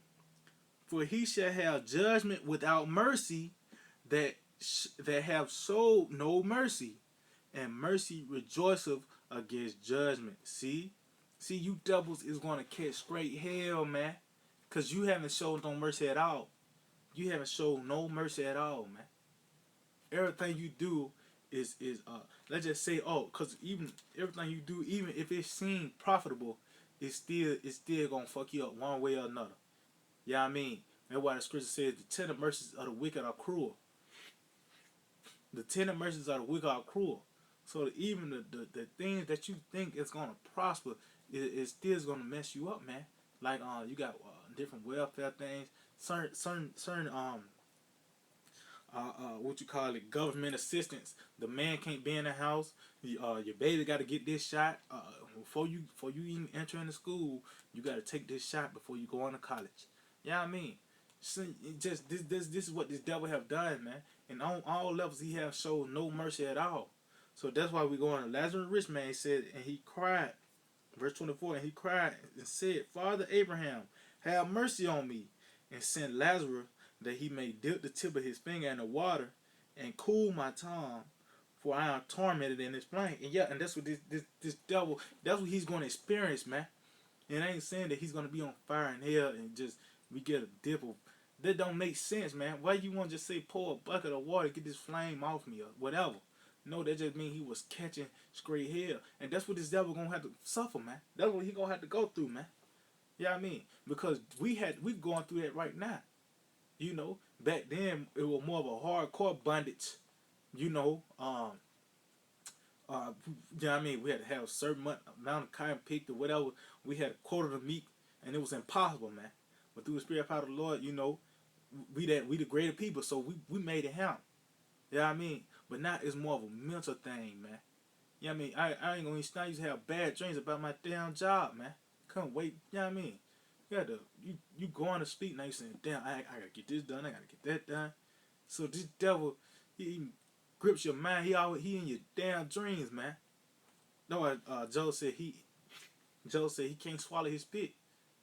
For he shall have judgment without mercy that have showed no mercy, and mercy rejoiceth against judgment. See, you devils is gonna catch straight hell, man, cause you haven't showed no mercy at all. You haven't showed no mercy at all, man. Everything you do is let's just say, cause even everything you do, even if it seems profitable, it's still gonna fuck you up one way or another. You know what I mean? That's why the scripture says the tender mercies of the wicked are cruel. The tender mercies of the wicked are cruel. So that even the things that you think is gonna prosper, it still gonna mess you up, man. Like you got different welfare things, certain what you call it, government assistance. The man can't be in the house. Your baby got to get this shot. Before you even enter into school, you got to take this shot before you go on to college. Yeah, I mean, so just this is what this devil have done, man. And on all levels, he have showed no mercy at all. So that's why we go on. Lazarus, rich man, said, and he cried. Verse 24, and he cried and said, Father Abraham, have mercy on me, and send Lazarus that he may dip the tip of his finger in the water and cool my tongue, for I am tormented in this flame. And yeah, and that's what this devil, that's what he's going to experience, man. And I ain't saying that he's going to be on fire in hell and just we get a dip of, that don't make sense, man. Why you want to just say pour a bucket of water, get this flame off me or whatever? No, that just means he was catching straight hell. And that's what this devil going to have to suffer, man. That's what he going to have to go through, man. Yeah, I mean, because we going through that right now. You know, back then it was more of a hardcore bondage. You know, you know what I mean? We had to have a certain amount of cotton picked or whatever. We had a quarter of the meat, and it was impossible, man. But through the spirit power of the Lord, you know, we the greater people, so we made it happen. You know what I mean? But now it's more of a mental thing, man. You know what I mean? I ain't gonna even start. I used to have bad dreams about my damn job, man. Couldn't wait. You know what I mean? You got to you going to sleep now. You saying, damn, I gotta get this done. I gotta get that done. So this devil, he grips your mind. He in your damn dreams, man. No, Joe said he can't swallow his spit.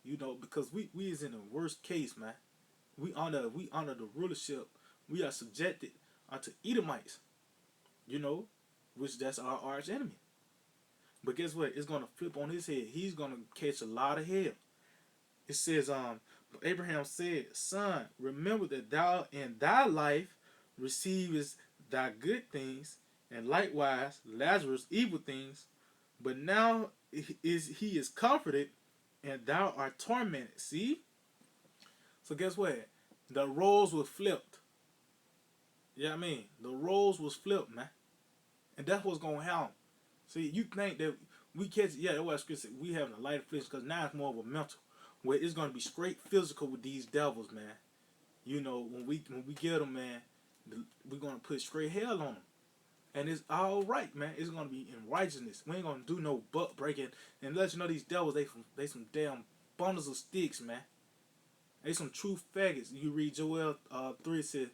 You know, because we is in the worst case, man. We honor the rulership. We are subjected unto Edomites. You know, which that's our arch enemy. But guess what? It's gonna flip on his head. He's gonna catch a lot of hell. It says, Abraham said, Son, remember that thou in thy life receivest thy good things, and likewise Lazarus evil things, but now he is comforted, and thou art tormented. See? So guess what? The roles were flipped. Yeah, I mean, the roles was flipped, man. And that's what's gonna happen. See, you think that we catch, yeah, that's what Scripture said, we having a light affliction, because now it's more of a mental, where it's gonna be straight physical with these devils, man. You know, when we get them, man, we're gonna put straight hell on them, and it's all right, man. It's gonna be in righteousness. We ain't gonna do no butt breaking, and let you know these devils, they some damn bundles of sticks, man. They some true faggots. You read Joel 3, said,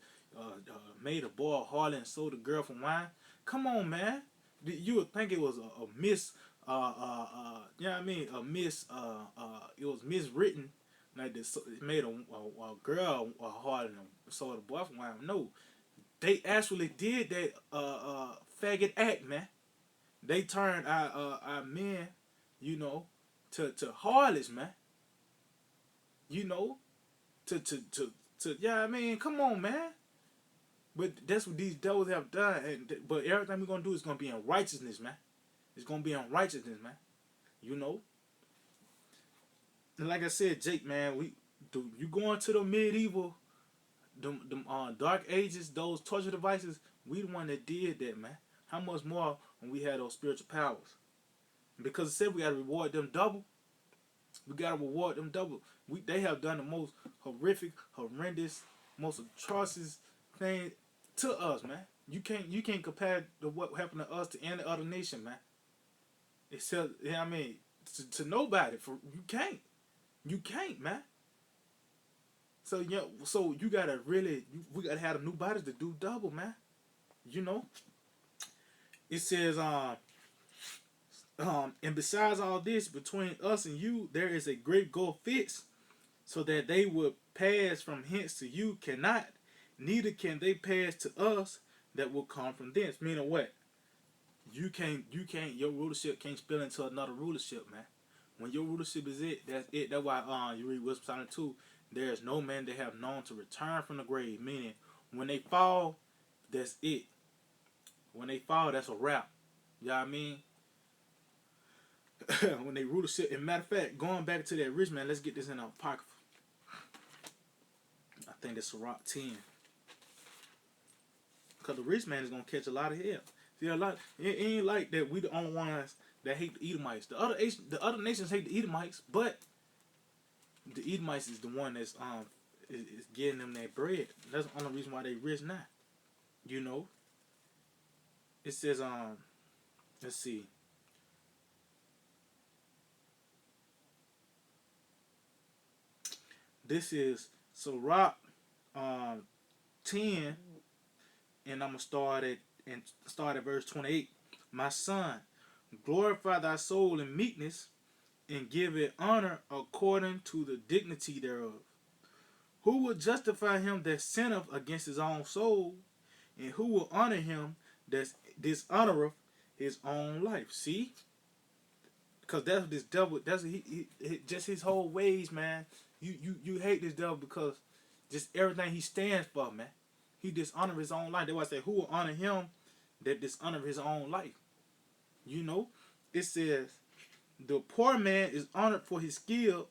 made a boy harlot and sold a girl for wine. Come on, man. You would think it was a miss, you know what I mean? It was miswritten. Like this, it made a girl a harlot and sold a boy for wine. No, they actually did that faggot act, man. They turned our men, you know, to harlots, man. You know, yeah, I mean, come on, man. But that's what these devils have done. But everything we're gonna do is gonna be in righteousness, man. It's gonna be in righteousness, man. You know. And like I said, Jake, man, you going to the medieval, them dark ages, those torture devices. We the one that did that, man. How much more when we had those spiritual powers? Because it said we gotta reward them double. We gotta reward them double. They have done the most horrific, horrendous, most atrocious thing to us, man. You can't compare what happened to us to any other nation, man. Except, yeah, I mean, to nobody. You can't, man. So yeah, so you gotta we gotta have the new bodies to do double, man. You know. It says, and besides all this, between us and you, there is a great gulf fixed, so that they would pass from hence to you cannot, neither can they pass to us that will come from thence. Meaning what? You can't, your rulership can't spill into another rulership, man. When your rulership is it, that's it. That's why you read Wisdom Psalm 2, there is no man that have known to return from the grave. Meaning, when they fall, that's it. When they fall, that's a wrap. You know what I mean? When they rulership, and matter of fact, going back to that rich man, let's get this in our Apocrypha. I think that's Sirach 10. Because the rich man is going to catch a lot of hell. See, it ain't like that we the only ones that hate the Edomites. The other nations hate the Edomites, but the Edomites is the one that's is getting them that bread. That's the only reason why they rich now. You know, it says let's see. This is Sirach um 10, and I'm gonna start at verse 28. My son, glorify thy soul in meekness, and give it honor according to the dignity thereof. Who will justify him that sinneth against his own soul, and who will honor him that dishonoreth his own life? See, because that's this devil. That's just his whole ways, man. You hate this devil because just everything he stands for, man. He dishonor his own life. That's why I say, who will honor him that dishonor his own life? You know, it says the poor man is honored for his skill,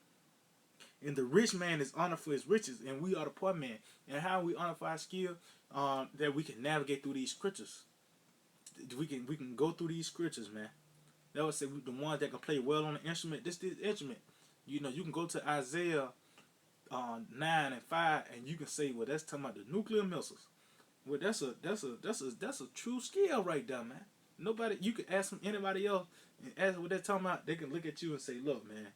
and the rich man is honored for his riches, and we are the poor man. And how we honor for our skill, that we can navigate through these scriptures. We can go through these scriptures, man. That would say the ones that can play well on the instrument. This instrument. You know, you can go to Isaiah 9 and 5, and you can say, well, that's talking about the nuclear missiles. Well, that's a true skill right there, man. Nobody, you can ask them anybody else and ask what they're talking about. They can look at you and say, look, man,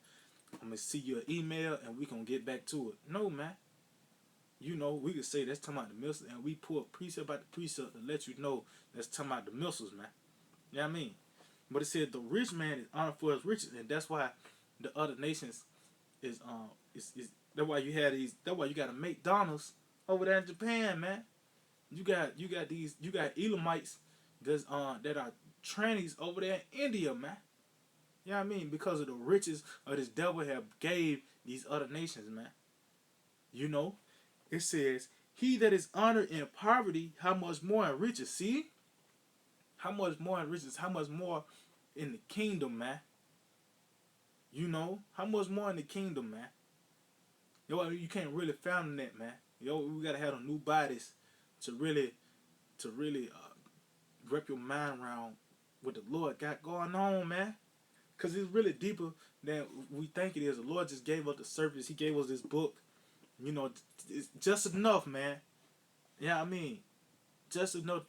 I'm gonna see your email and we gonna get back to it. No, man. You know, we could say that's talking about the missiles, and we pull precept by the precept to let you know that's talking about the missiles, man. You know what I mean? But it said the rich man is honored for his riches, and that's why the other nations is that's why you had these. That's why you got to McDonald's over there in Japan, man. You got Edomites that are trannies over there in India, man. You know what I mean? Because of the riches of this devil have gave these other nations, man. You know, it says, he that is honored in poverty, how much more in riches? See? How much more in riches? How much more in the kingdom, man? You know? How much more in the kingdom, man? Yo, you can't really fathom that, man. Yo, we gotta have a new bodies to really wrap your mind around what the Lord got going on, man. Cause it's really deeper than we think it is. The Lord just gave us the surface. He gave us this book. You know, it's just enough, man. Yeah, I mean, just enough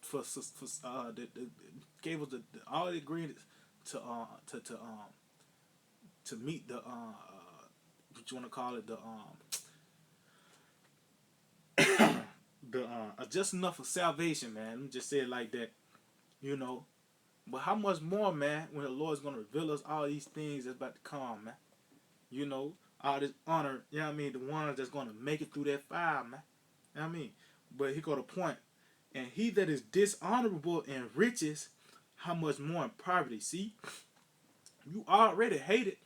gave us all the ingredients to to meet the what you want to call it, the just enough for salvation, man. Let me just say it like that, you know. But how much more, man, when the Lord's gonna reveal us all these things that's about to come, man. You know, all this honor, you know what I mean, the ones that's gonna make it through that fire, man. You know what I mean? But he got a point. And he that is dishonorable in riches, how much more in poverty? See, you already hated.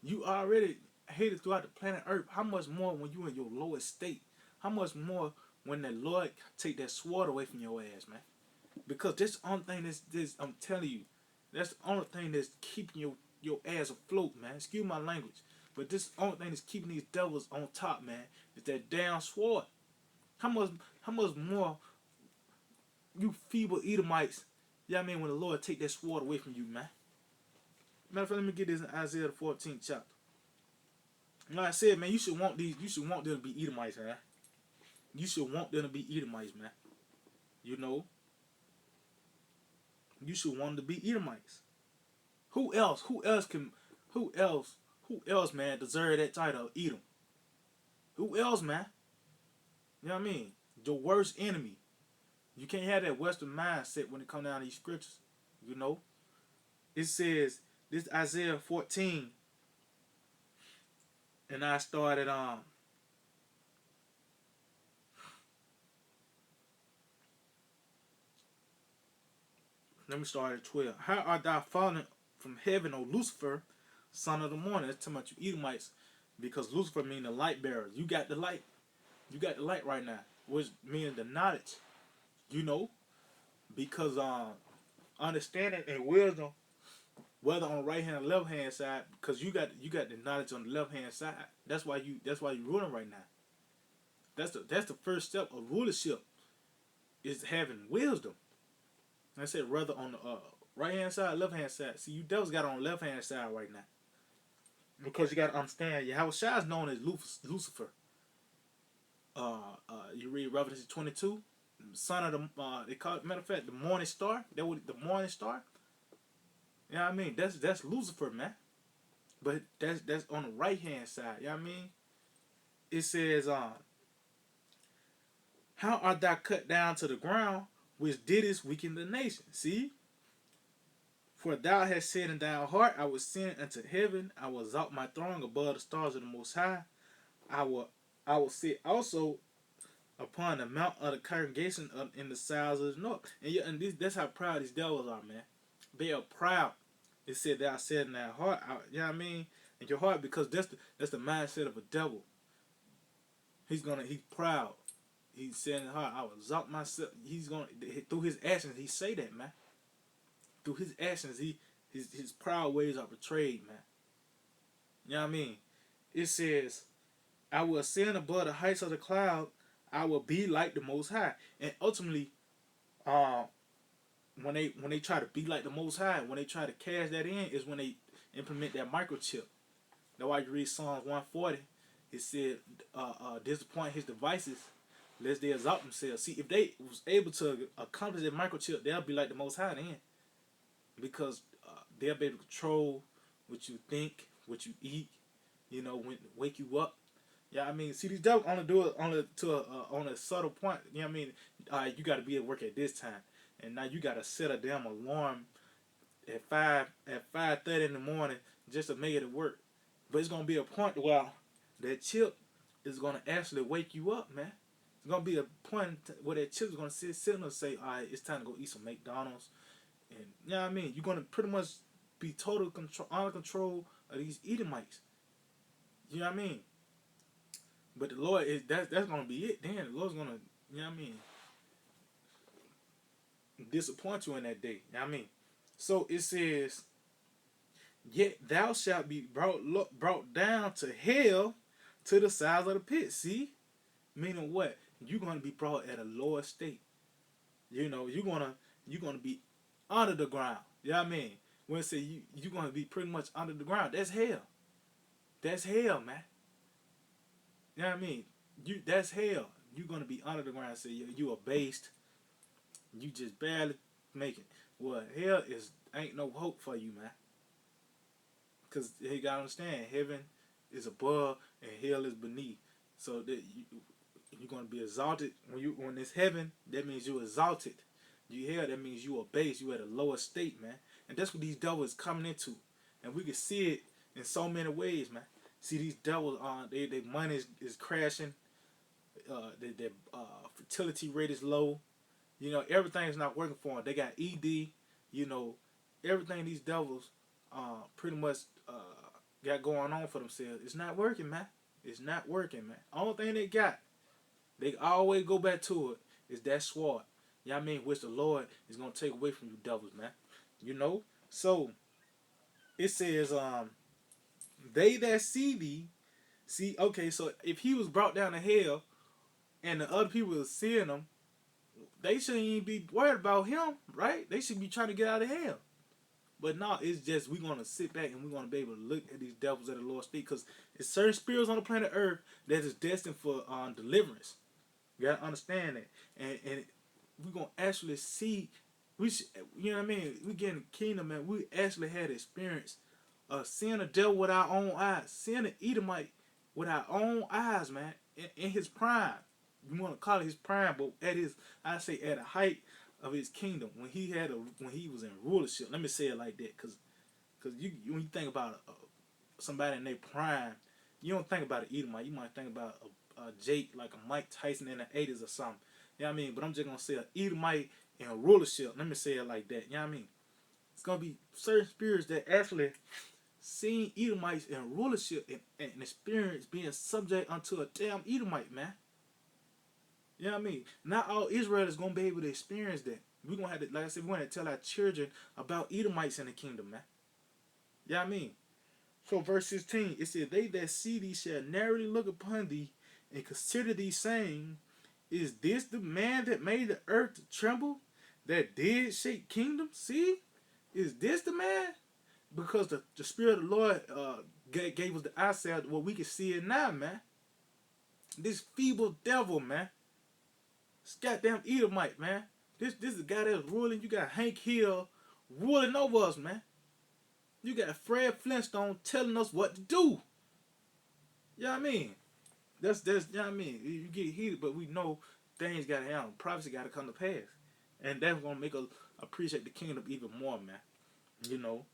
You already hated throughout the planet Earth. How much more when you in your lowest state? How much more when the Lord take that sword away from your ass, man? Because this only thing this I'm telling you, that's the only thing that's keeping your ass afloat, man. Excuse my language. But this only thing that's keeping these devils on top, man, is that damn sword. How much more you feeble Edomites, you know what I mean, when the Lord take that sword away from you, man. Matter of fact, let me get this in Isaiah the 14th chapter. Like I said, man, you should want them to be Edomites, man. You should want them to be Edomites, man. You know? You should want them to be Edomites. Who else? Who else, man, deserve that title of Edom? Who else, man? You know what I mean? Your worst enemy. You can't have that Western mindset when it comes down to these scriptures. You know? It says, this Isaiah 14, and I started let me start at 12. How art thou fallen from heaven, O Lucifer, son of the morning? That's talking about you Edomites, because Lucifer means the light bearer. You got the light. You got the light right now, which means the knowledge. You know, because understanding and wisdom, whether on the right hand or left hand side, because you got the knowledge on the left hand side. That's why you ruling right now. That's the first step of rulership, is having wisdom. And I said rather on the right hand side, left hand side. See, you devils got on the left hand side right now, because you got to understand. Yahweh Shai is known as Lucifer. You read Revelation 22. son of the they call it, matter of fact, the morning star. That would the morning star. You know what I mean? That's Lucifer, man. But that's on the right hand side. You know what I mean? It says, how art thou cut down to the ground, which didst weaken the nation? See? For thou hast said in thine heart, I will ascend unto heaven, I will exalt my throne above the stars of the most high. I will I will sit also upon the mount of the congregation in the sides of the north. And, yeah, and that's how proud these devils are, man. They are proud. It said thou said in thy heart, you know what I mean? In your heart, because that's the mindset of a devil. He's proud. He's saying in his heart, I will exalt myself. He's gonna, through his actions, he say that, man. Through his actions, his proud ways are betrayed, man. You know what I mean? It says, I will ascend above the heights of the cloud. I will be like the Most High. And ultimately, uh, when they try to be like the Most High, when they try to cash that in, is when they implement that microchip. That's why you read Psalms 140. It said, disappoint his devices, lest they exalt themselves. See, if they was able to accomplish that microchip, they'll be like the Most High then, because they'll be able to control what you think, what you eat. You know, when wake you up. Yeah, I mean, see, these devils only do it on a subtle point. You know what I mean? You got to be at work at this time, and now you got to set a damn alarm at 5:30 in the morning just to make it work. But it's gonna be a point where that chip is gonna actually wake you up, man. It's gonna be a point where that chip is gonna sit and say, all right, it's time to go eat some McDonald's, and you know what I mean. You're gonna pretty much be total control, under control of these Edomites. You know what I mean? But the Lord is that's gonna be it. Then the Lord's gonna, you know what I mean, disappoint you in that day. You know what I mean? So it says, yet thou shalt be brought down to hell, to the sides of the pit. See? Meaning what? You're gonna be brought at a lower state. You know, you're gonna be under the ground. You know what I mean? When it say you're gonna be pretty much under the ground, that's hell. That's hell, man. You know what I mean? That's hell. You're gonna be under the ground. Say you are based. You just barely make it. Well, hell ain't no hope for you, man. Cause you gotta understand, heaven is above and hell is beneath. So that you're gonna be exalted when it's heaven. That means you're exalted. You hell, that means you are base. You at a lower state, man. And that's what these devils coming into, and we can see it in so many ways, man. See, these devils their money is crashing. Their fertility rate is low. You know, everything's not working for them. They got ED. You know, everything these devils pretty much got going on for themselves. It's not working, man. It's not working, man. Only thing they got, they always go back to it, is that sword. You know what I mean? Which the Lord is going to take away from you devils, man. You know? So, it says, they that see thee, see, okay, so if he was brought down to hell and the other people were seeing him, they shouldn't even be worried about him, right? They should be trying to get out of hell. But no, it's just we're going to sit back and we're going to be able to look at these devils at the Lord's feet, because it's certain spirits on the planet Earth that is destined for deliverance. You got to understand that. And we're going to actually see, you know what I mean? We get in the kingdom, man. We actually had experience of seeing a devil with our own eyes, seeing an Edomite with our own eyes, man, in his prime. You want to call it his prime, but at the height of his kingdom, when he was in rulership. Let me say it like that, because when you think about somebody in their prime, you don't think about an Edomite. You might think about a Jake, like a Mike Tyson in the 80s or something. You know what I mean? But I'm just gonna say an Edomite in rulership. Let me say it like that. You know what I mean? It's gonna be certain spirits that actually seen Edomites in rulership and experience being subject unto a damn Edomite, man. You know what I mean? Not all Israel is going to be able to experience that. We're going to have to, like I said, we're going to tell our children about Edomites in the kingdom, man. You know what I mean? So verse 16, it says, they that see thee shall narrowly look upon thee and consider thee, saying, is this the man that made the earth to tremble, that did shake kingdoms? See? Is this the man? Because the Spirit of the Lord gave us the eyesight where we can see it now, man. This feeble devil, man. It's goddamn Edomite, man. This is the guy that's ruling. You got Hank Hill ruling over us, man. You got Fred Flintstone telling us what to do. You know what I mean? That's you know what I mean. You get heated, but we know things gotta happen. Prophecy gotta come to pass, and that's gonna make us appreciate the kingdom even more, man. You know,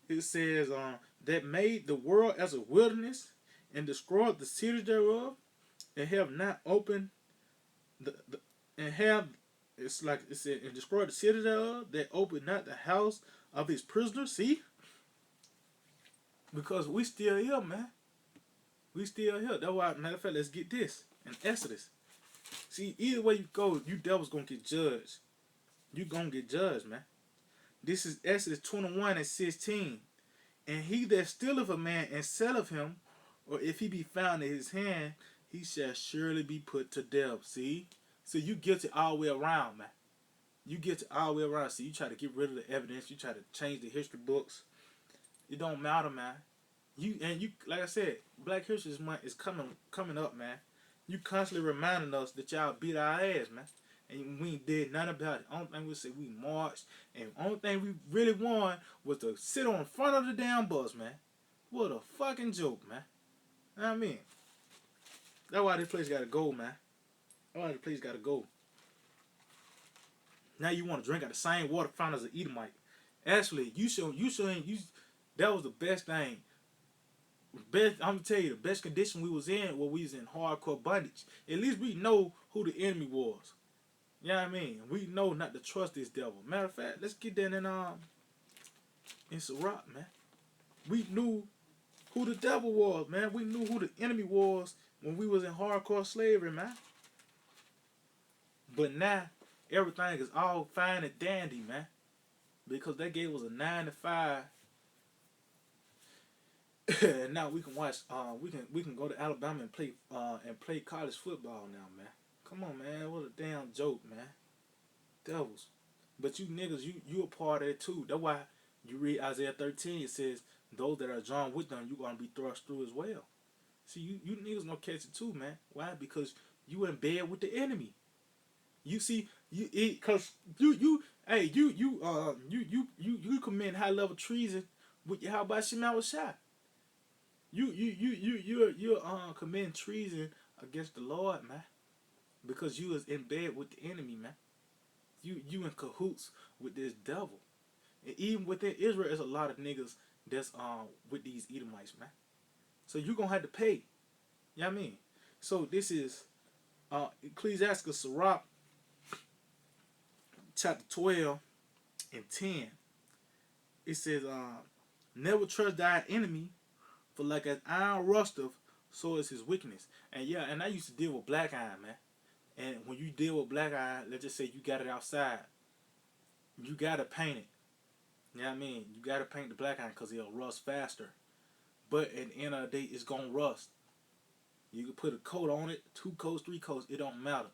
it says that made the world as a wilderness and destroyed the cities thereof, and have not opened the and have it's like it said and destroyed the city thereof that opened not the house of his prisoners. See, because we still here, man. We still here. That's why, matter of fact, let's get this in Exodus. See, either way you go, you devils gonna get judged. You gonna get judged, man. This is Exodus 21 and 16. And he that stealeth a man and selleth him, or if he be found in his hand, he shall surely be put to death. See? So you guilty all the way around, man. You guilty all the way around. See, you try to get rid of the evidence. You try to change the history books. It don't matter, man. You like I said, Black History Month is coming up, man. You constantly reminding us that y'all beat our ass, man. And we ain't did nothing about it. Only thing we said, we marched, and only thing we really won was to sit on front of the damn bus, man. What a fucking joke, man. You know what I mean? That's why this place gotta go, man. That's why this place gotta go. Now you want to drink out the same water fountain as an Edomite. Actually, you that was the best thing. I'm gonna tell you, the best condition we was in when we was in hardcore bondage. At least we know who the enemy was. You know what I mean? We know not to trust this devil. Matter of fact, let's get that in Sirach, man. We knew who the devil was, man. We knew who the enemy was when we was in hardcore slavery, man. But now everything is all fine and dandy, man. Because they gave us a 9 to 5. And now we can watch. We can go to Alabama and play college football now, man. Come on, man. What a damn joke, man. Devils. But you niggas, you a part of it too. That's why you read Isaiah 13. It says those that are joined with them, you gonna be thrust through as well. See, you niggas gonna catch it too, man. Why? Because you in bed with the enemy. You see, cause you commit high level treason with how about Shemal Shah? You're committing treason against the Lord, man, because you was in bed with the enemy, man. You in cahoots with this devil, and even within Israel, there's a lot of niggas that's with these Edomites, man. So you gonna have to pay. You know what I mean? So this is Ecclesiasticus Sirach, chapter 12 and 10. It says, never trust thy enemy, for like as iron rusteth, so is his wickedness. And yeah, and I used to deal with black iron, man. And when you deal with black iron, let's just say you got it outside, you gotta paint it. You know what I mean? You gotta paint the black iron because it'll rust faster. But at the end of the day, it's gonna rust. You can put a coat on it, 2 coats, 3 coats, it don't matter.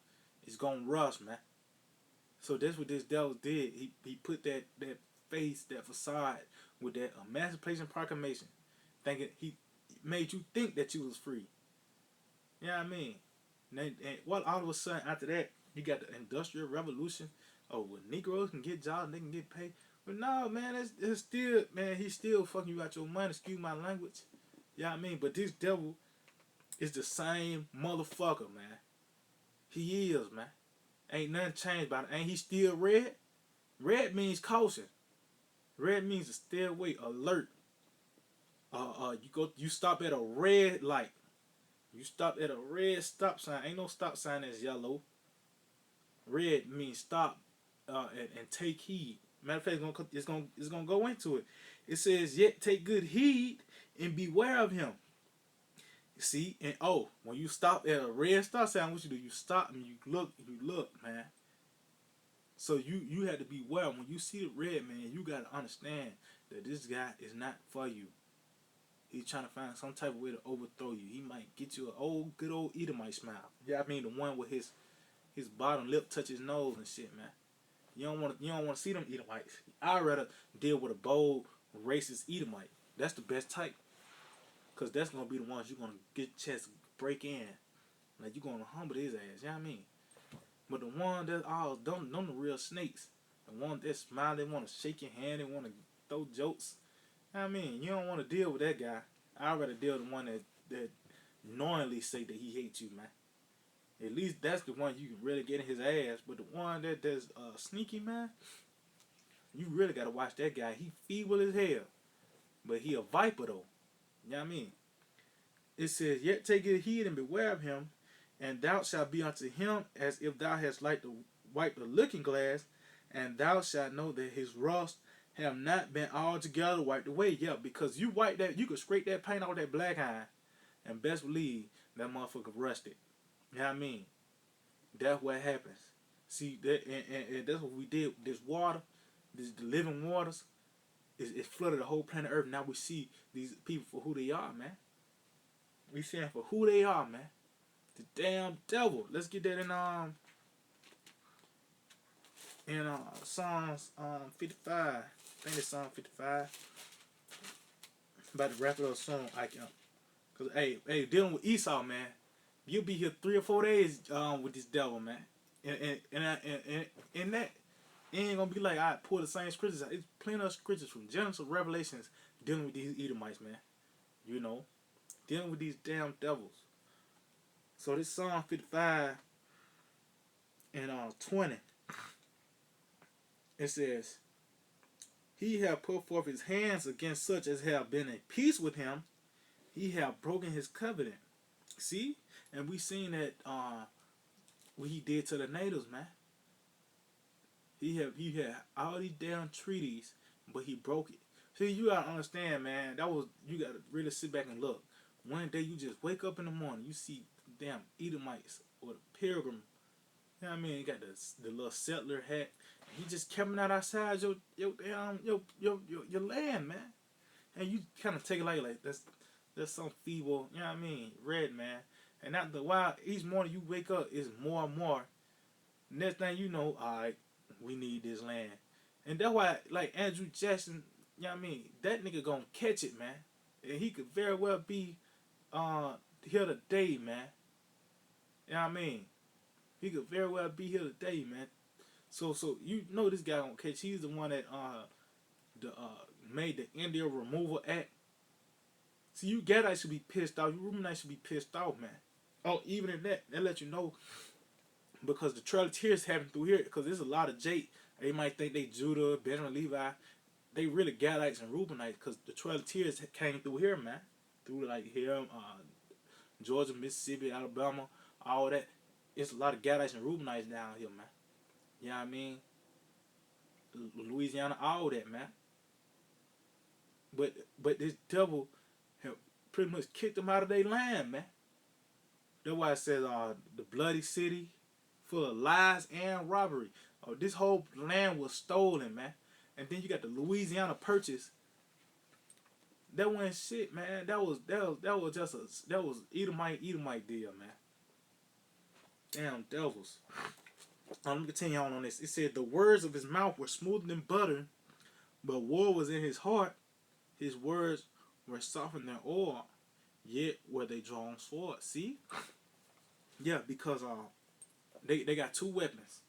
It's gonna rust, man. So that's what this devil did. He put that face, that facade with that Emancipation Proclamation, thinking he made you think that you was free. You know what I mean? And what all of a sudden after that, you got the Industrial Revolution. Oh, well, Negroes can get jobs, they can get paid. But no, man, it's still, man, he's still fucking you out your money. Excuse my language. You know what I mean? But this devil is the same motherfucker, man. He is, man. Ain't nothing changed about it. Ain't he still red? Red means caution. Red means to stay away, alert. You stop at a red light. You stop at a red stop sign. Ain't no stop sign that's yellow. Red means stop and take heed. Matter of fact, it's gonna go into it. It says, yet take good heed and beware of him. See, and when you stop at a red stop sign, what you do? You stop and you look, man. So you have to beware. When you see the red, man, you gotta understand that this guy is not for you. He's trying to find some type of way to overthrow you. He might get you an good old Edomite smile. Yeah, I mean the one with his bottom lip touch his nose and shit, man. You don't want to see them Edomites. I'd rather deal with a bold, racist Edomite. That's the best type. Because that's going to be the ones you're going to get chest break in. Like, you're going to humble his ass. You know what I mean? But the one that all don't know the real snakes, the one that smile, they want to shake your hand, they want to throw jokes. I mean, you don't want to deal with that guy. I'd rather deal with the one that knowingly say that he hates you, man. At least that's the one you can really get in his ass. But the one that's sneaky, man, you really gotta watch that guy. He feeble as hell, but he a viper though. You know what I mean? It says, "Yet take heed and beware of him, and thou shalt be unto him as if thou hadst like to wipe the looking glass, and thou shalt know that his rust have not been altogether wiped away." Yeah, because you wipe that, you could scrape that paint off that black eye, and best believe that motherfucker rusted. You know what I mean? That's what happens. See that, and that's what we did. This water, the living waters, it flooded the whole planet Earth. Now we see these people for who they are, man. We see them for who they are, man. The damn devil. Let's get that in Psalms 55. I think it's Psalm 55. About to wrap it up soon, I can. Cause hey, dealing with Esau, man, you'll be here 3 or 4 days with this devil, man. And that it ain't gonna be like I pull the same scriptures. It's plenty of scriptures from Genesis, Revelations, dealing with these Edomites, man. You know, dealing with these damn devils. So this Psalm 55 and 20, it says, "He have put forth his hands against such as have been at peace with him. He have broken his covenant." See, and we seen that what he did to the natives, man. He had all these damn treaties, but he broke it. See, you gotta understand, man. You gotta really sit back and look. One day you just wake up in the morning, you see damn Edomites or the pilgrim. You know what I mean? You got the little settler hat. And he just coming out outside your land, man. And you kind of take it like that's some feeble, you know what I mean, red man. And after a while, each morning you wake up, it's more and more. Next thing you know, all right, we need this land. And that's why, like Andrew Jackson, you know what I mean, that nigga gonna catch it, man. And he could very well be here today, man. You know what I mean? He could very well be here today, man. So you know this guy gonna catch. He's the one that made the India Removal Act. See, you Gadites should be pissed off. You Reubenites should be pissed off, man. Oh, even in that let you know, because the Trail of Tears happened through here. Because there's a lot of Jake. They might think they Judah, Benjamin, Levi. They really Gadites and Reubenites, because the Trail of Tears came through here, man. Through like here, Georgia, Mississippi, Alabama, all that. It's a lot of Gadites and Reubenites down here, man. You know what I mean? Louisiana, all that, man. But this devil have pretty much kicked them out of their land, man. That's why it says the bloody city, full of lies and robbery. This whole land was stolen, man. And then you got the Louisiana Purchase. That wasn't shit, man. That was Edomite deal, man. Damn devils. Let me continue on this. It said the words of his mouth were smoother than butter, but war was in his heart. His words were softened than oil, yet were they drawn swords. See? Yeah, because they got two weapons,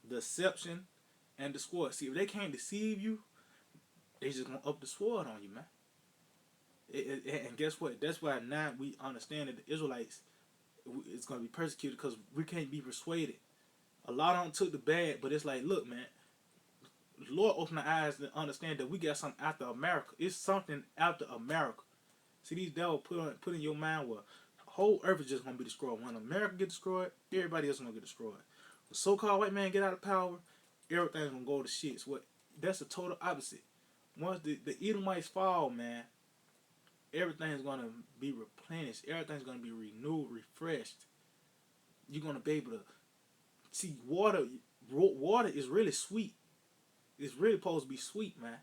deception and the sword. See, if they can't deceive you, they just gonna up the sword on you, man. And guess what? That's why now we understand that the Israelites is gonna be persecuted, because we can't be persuaded. A lot of them took the bad, but it's like, look, man, the Lord opened our eyes to understand that we got something after America. It's something after America. See, these devils put in your mind, well, the whole earth is just gonna be destroyed. When America get destroyed, everybody else is gonna get destroyed. The so-called white man get out of power, everything's gonna go to shit. So that's the total opposite. Once the Edomites fall, man, everything's gonna be replenished. Everything's gonna be renewed, refreshed. You're gonna be able to see water. Water is really sweet. It's really supposed to be sweet, man.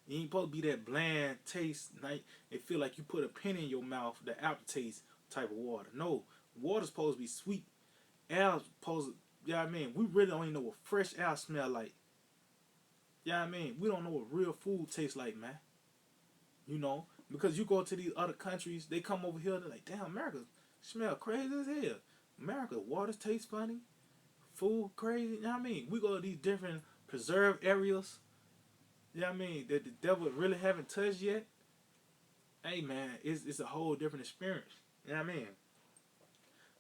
It ain't supposed to be that bland taste. Like it feel like you put a penny in your mouth, the aftertaste type of water. No, water's supposed to be sweet. Air's supposed to, you know what I mean? We really don't even know what fresh air smell like. You know what I mean? We don't know what real food tastes like, man. You know? Because you go to these other countries, they come over here, they're like, damn, America smell crazy as hell. America, water tastes funny. food crazy. You know what I mean? We go to these different preserved areas. You know what I mean? That the devil really haven't touched yet. Hey man, it's a whole different experience. You know what I mean?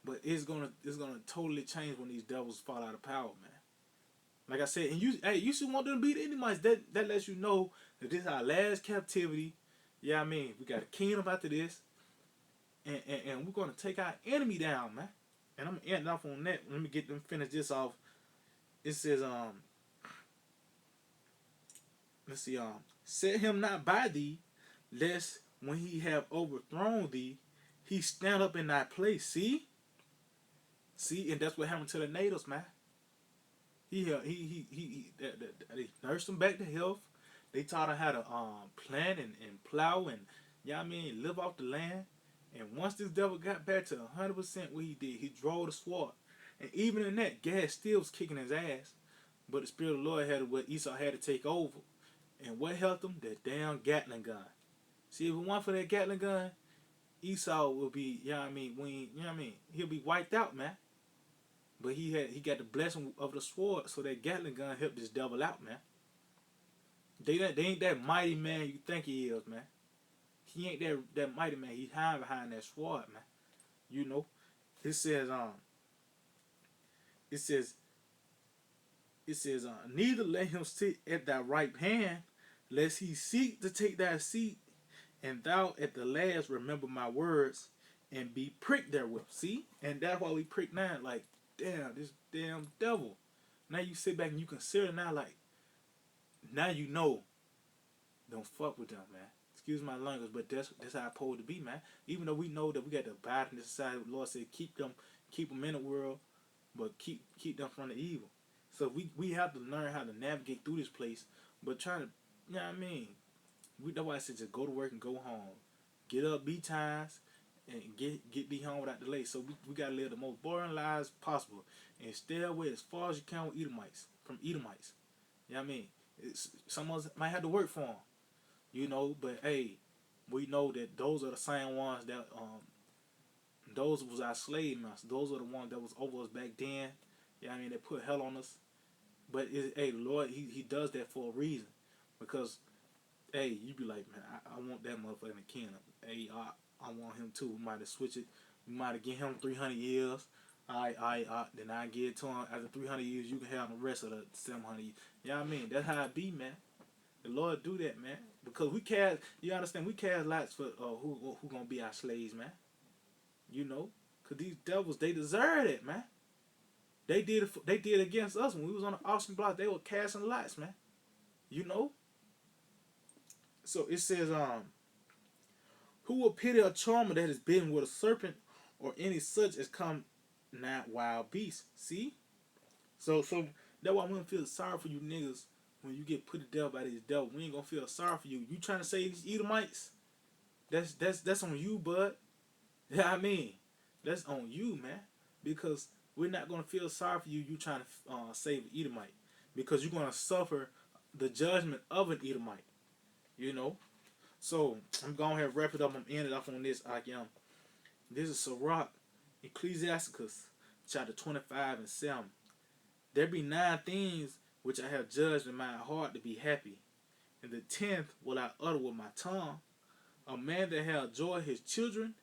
But it's gonna totally change when these devils fall out of power, man. Like I said, and you should want them to be the Edomites. That lets you know that this is our last captivity. Yeah, I mean, we got a kingdom after this, and we're gonna take our enemy down, man. And I'm gonna end off on that. Let me get them finish this off. It says, let's see, set him not by thee, lest when he have overthrown thee, he stand up in thy place. See, and that's what happened to the natives, man. They nursed him back to health. They taught him how to plant and plow and yeah, I mean live off the land. And once this devil got back to 100% what he did, he drove the sword. And even in that, Gad still was kicking his ass. But the Spirit of the Lord had what Esau had to take over. And what helped him? That damn Gatling gun. See, if it weren't for that Gatling gun, Esau will be, you know what I mean, he'll be wiped out, man. But he got the blessing of the sword, so that Gatling gun helped this devil out, man. They ain't that mighty man you think he is, man. He ain't that mighty man. He's hiding behind that sword, man. You know, it says it says neither let him sit at thy right hand, lest he seek to take thy seat, and thou at the last remember my words, and be pricked therewith. See, and that's why we prick now. Like, damn, this damn devil. Now you sit back and you consider now, like, now you know. Don't fuck with them, man. Excuse my language, but that's how it's supposed to be, man. Even though we know that we got to abide in this society, the Lord said keep them in the world, but keep them from the evil. So we have to learn how to navigate through this place, but trying to, you know what I mean? That's why I said just go to work and go home. Get up, be times, and be home without delay. So we gotta live the most boring lives possible and stay away as far as you can with from Edomites. You know what I mean? Some of us might have to work for them, you know, but hey, we know that those are the same ones that those was our slave masters. Those are the ones that was over us back then. Yeah, I mean, they put hell on us. But hey, the Lord, he does that for a reason. Because, hey, you be like, man, I want that motherfucker in the kingdom. Hey, I want him too. We might have switched it. We might have given him 300 years. Then I give it to him. After 300 years, you can have the rest of the 700 years. You know what I mean? That's how it be, man. The Lord do that, man. Because we cast, you understand, we cast lots for who gonna be our slaves, man. You know? Because these devils, they deserve it, man. They did against us when we was on the auction block. They were casting lots, man. You know? So it says, who will pity a charmer that is bitten with a serpent, or any such as come not wild beasts? See? So that's why we don't feel sorry for you niggas when you get put to death by these devils. We ain't gonna feel sorry for you. You trying to say these Edomites? That's on you, bud. Yeah, I mean, that's on you, man. Because we're not gonna feel sorry for you. You trying to save an Edomite, because you're gonna suffer the judgment of an Edomite. You know. So I'm going ahead and wrap it up. I'm ending off on this. This is Sirach, Ecclesiasticus, chapter 25 and 7. There be 9 things which I have judged in my heart to be happy, and the 10th will I utter with my tongue. A man that hath joy his children,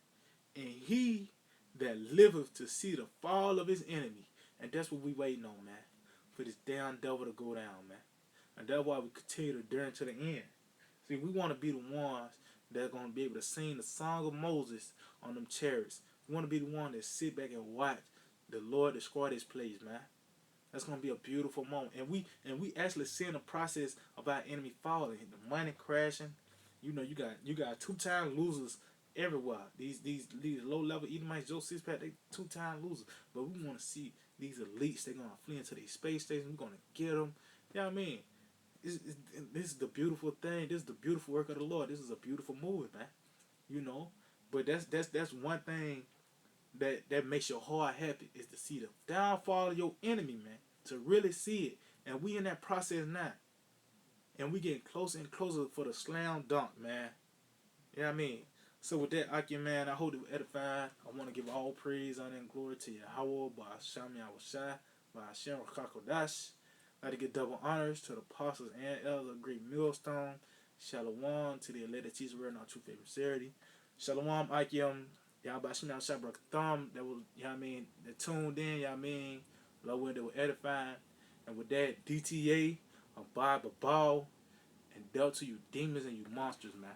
and he that liveth to see the fall of his enemy. And that's what we waiting on, man. For this damn devil to go down, man. And that's why we continue to dare to the end. See, we want to be the ones that are going to be able to sing the song of Moses on them chariots. We want to be the one that sit back and watch the Lord destroy this place, man. That's going to be a beautiful moment. And we actually seeing the process of our enemy falling, the money crashing. You know, you got 2-time losers everywhere. These low level Edomites, Joe Sixpack, they 2-time losers. But we want to see these elites. They're going to flee into these space stations. We're going to get them. You know what I mean? This is the beautiful thing. This is the beautiful work of the Lord. This is a beautiful movie, man. You know, but that's one thing that makes your heart happy, is to see the downfall of your enemy, man. To really see it, and we in that process now, and we getting closer and closer for the slam dunk, man. You know what I mean? So with that, Aki, man, I hope it was edifying. I want to give all praise, honor, and glory to Yahweh, by Shami Awashai, by Hashem Rakakodash. I'd like to give double honors to the apostles and elders of Great Millstone. Shalom to the elected teachers wearing our true faith and sincerity. Shalom, Akim. Y'all by Shimon Shabrak Thumb. That was, you know what I mean, that tuned in, you know what I mean. Love when they were edifying. And with that, DTA, Bob, a ball, and dealt to you demons and you monsters, man.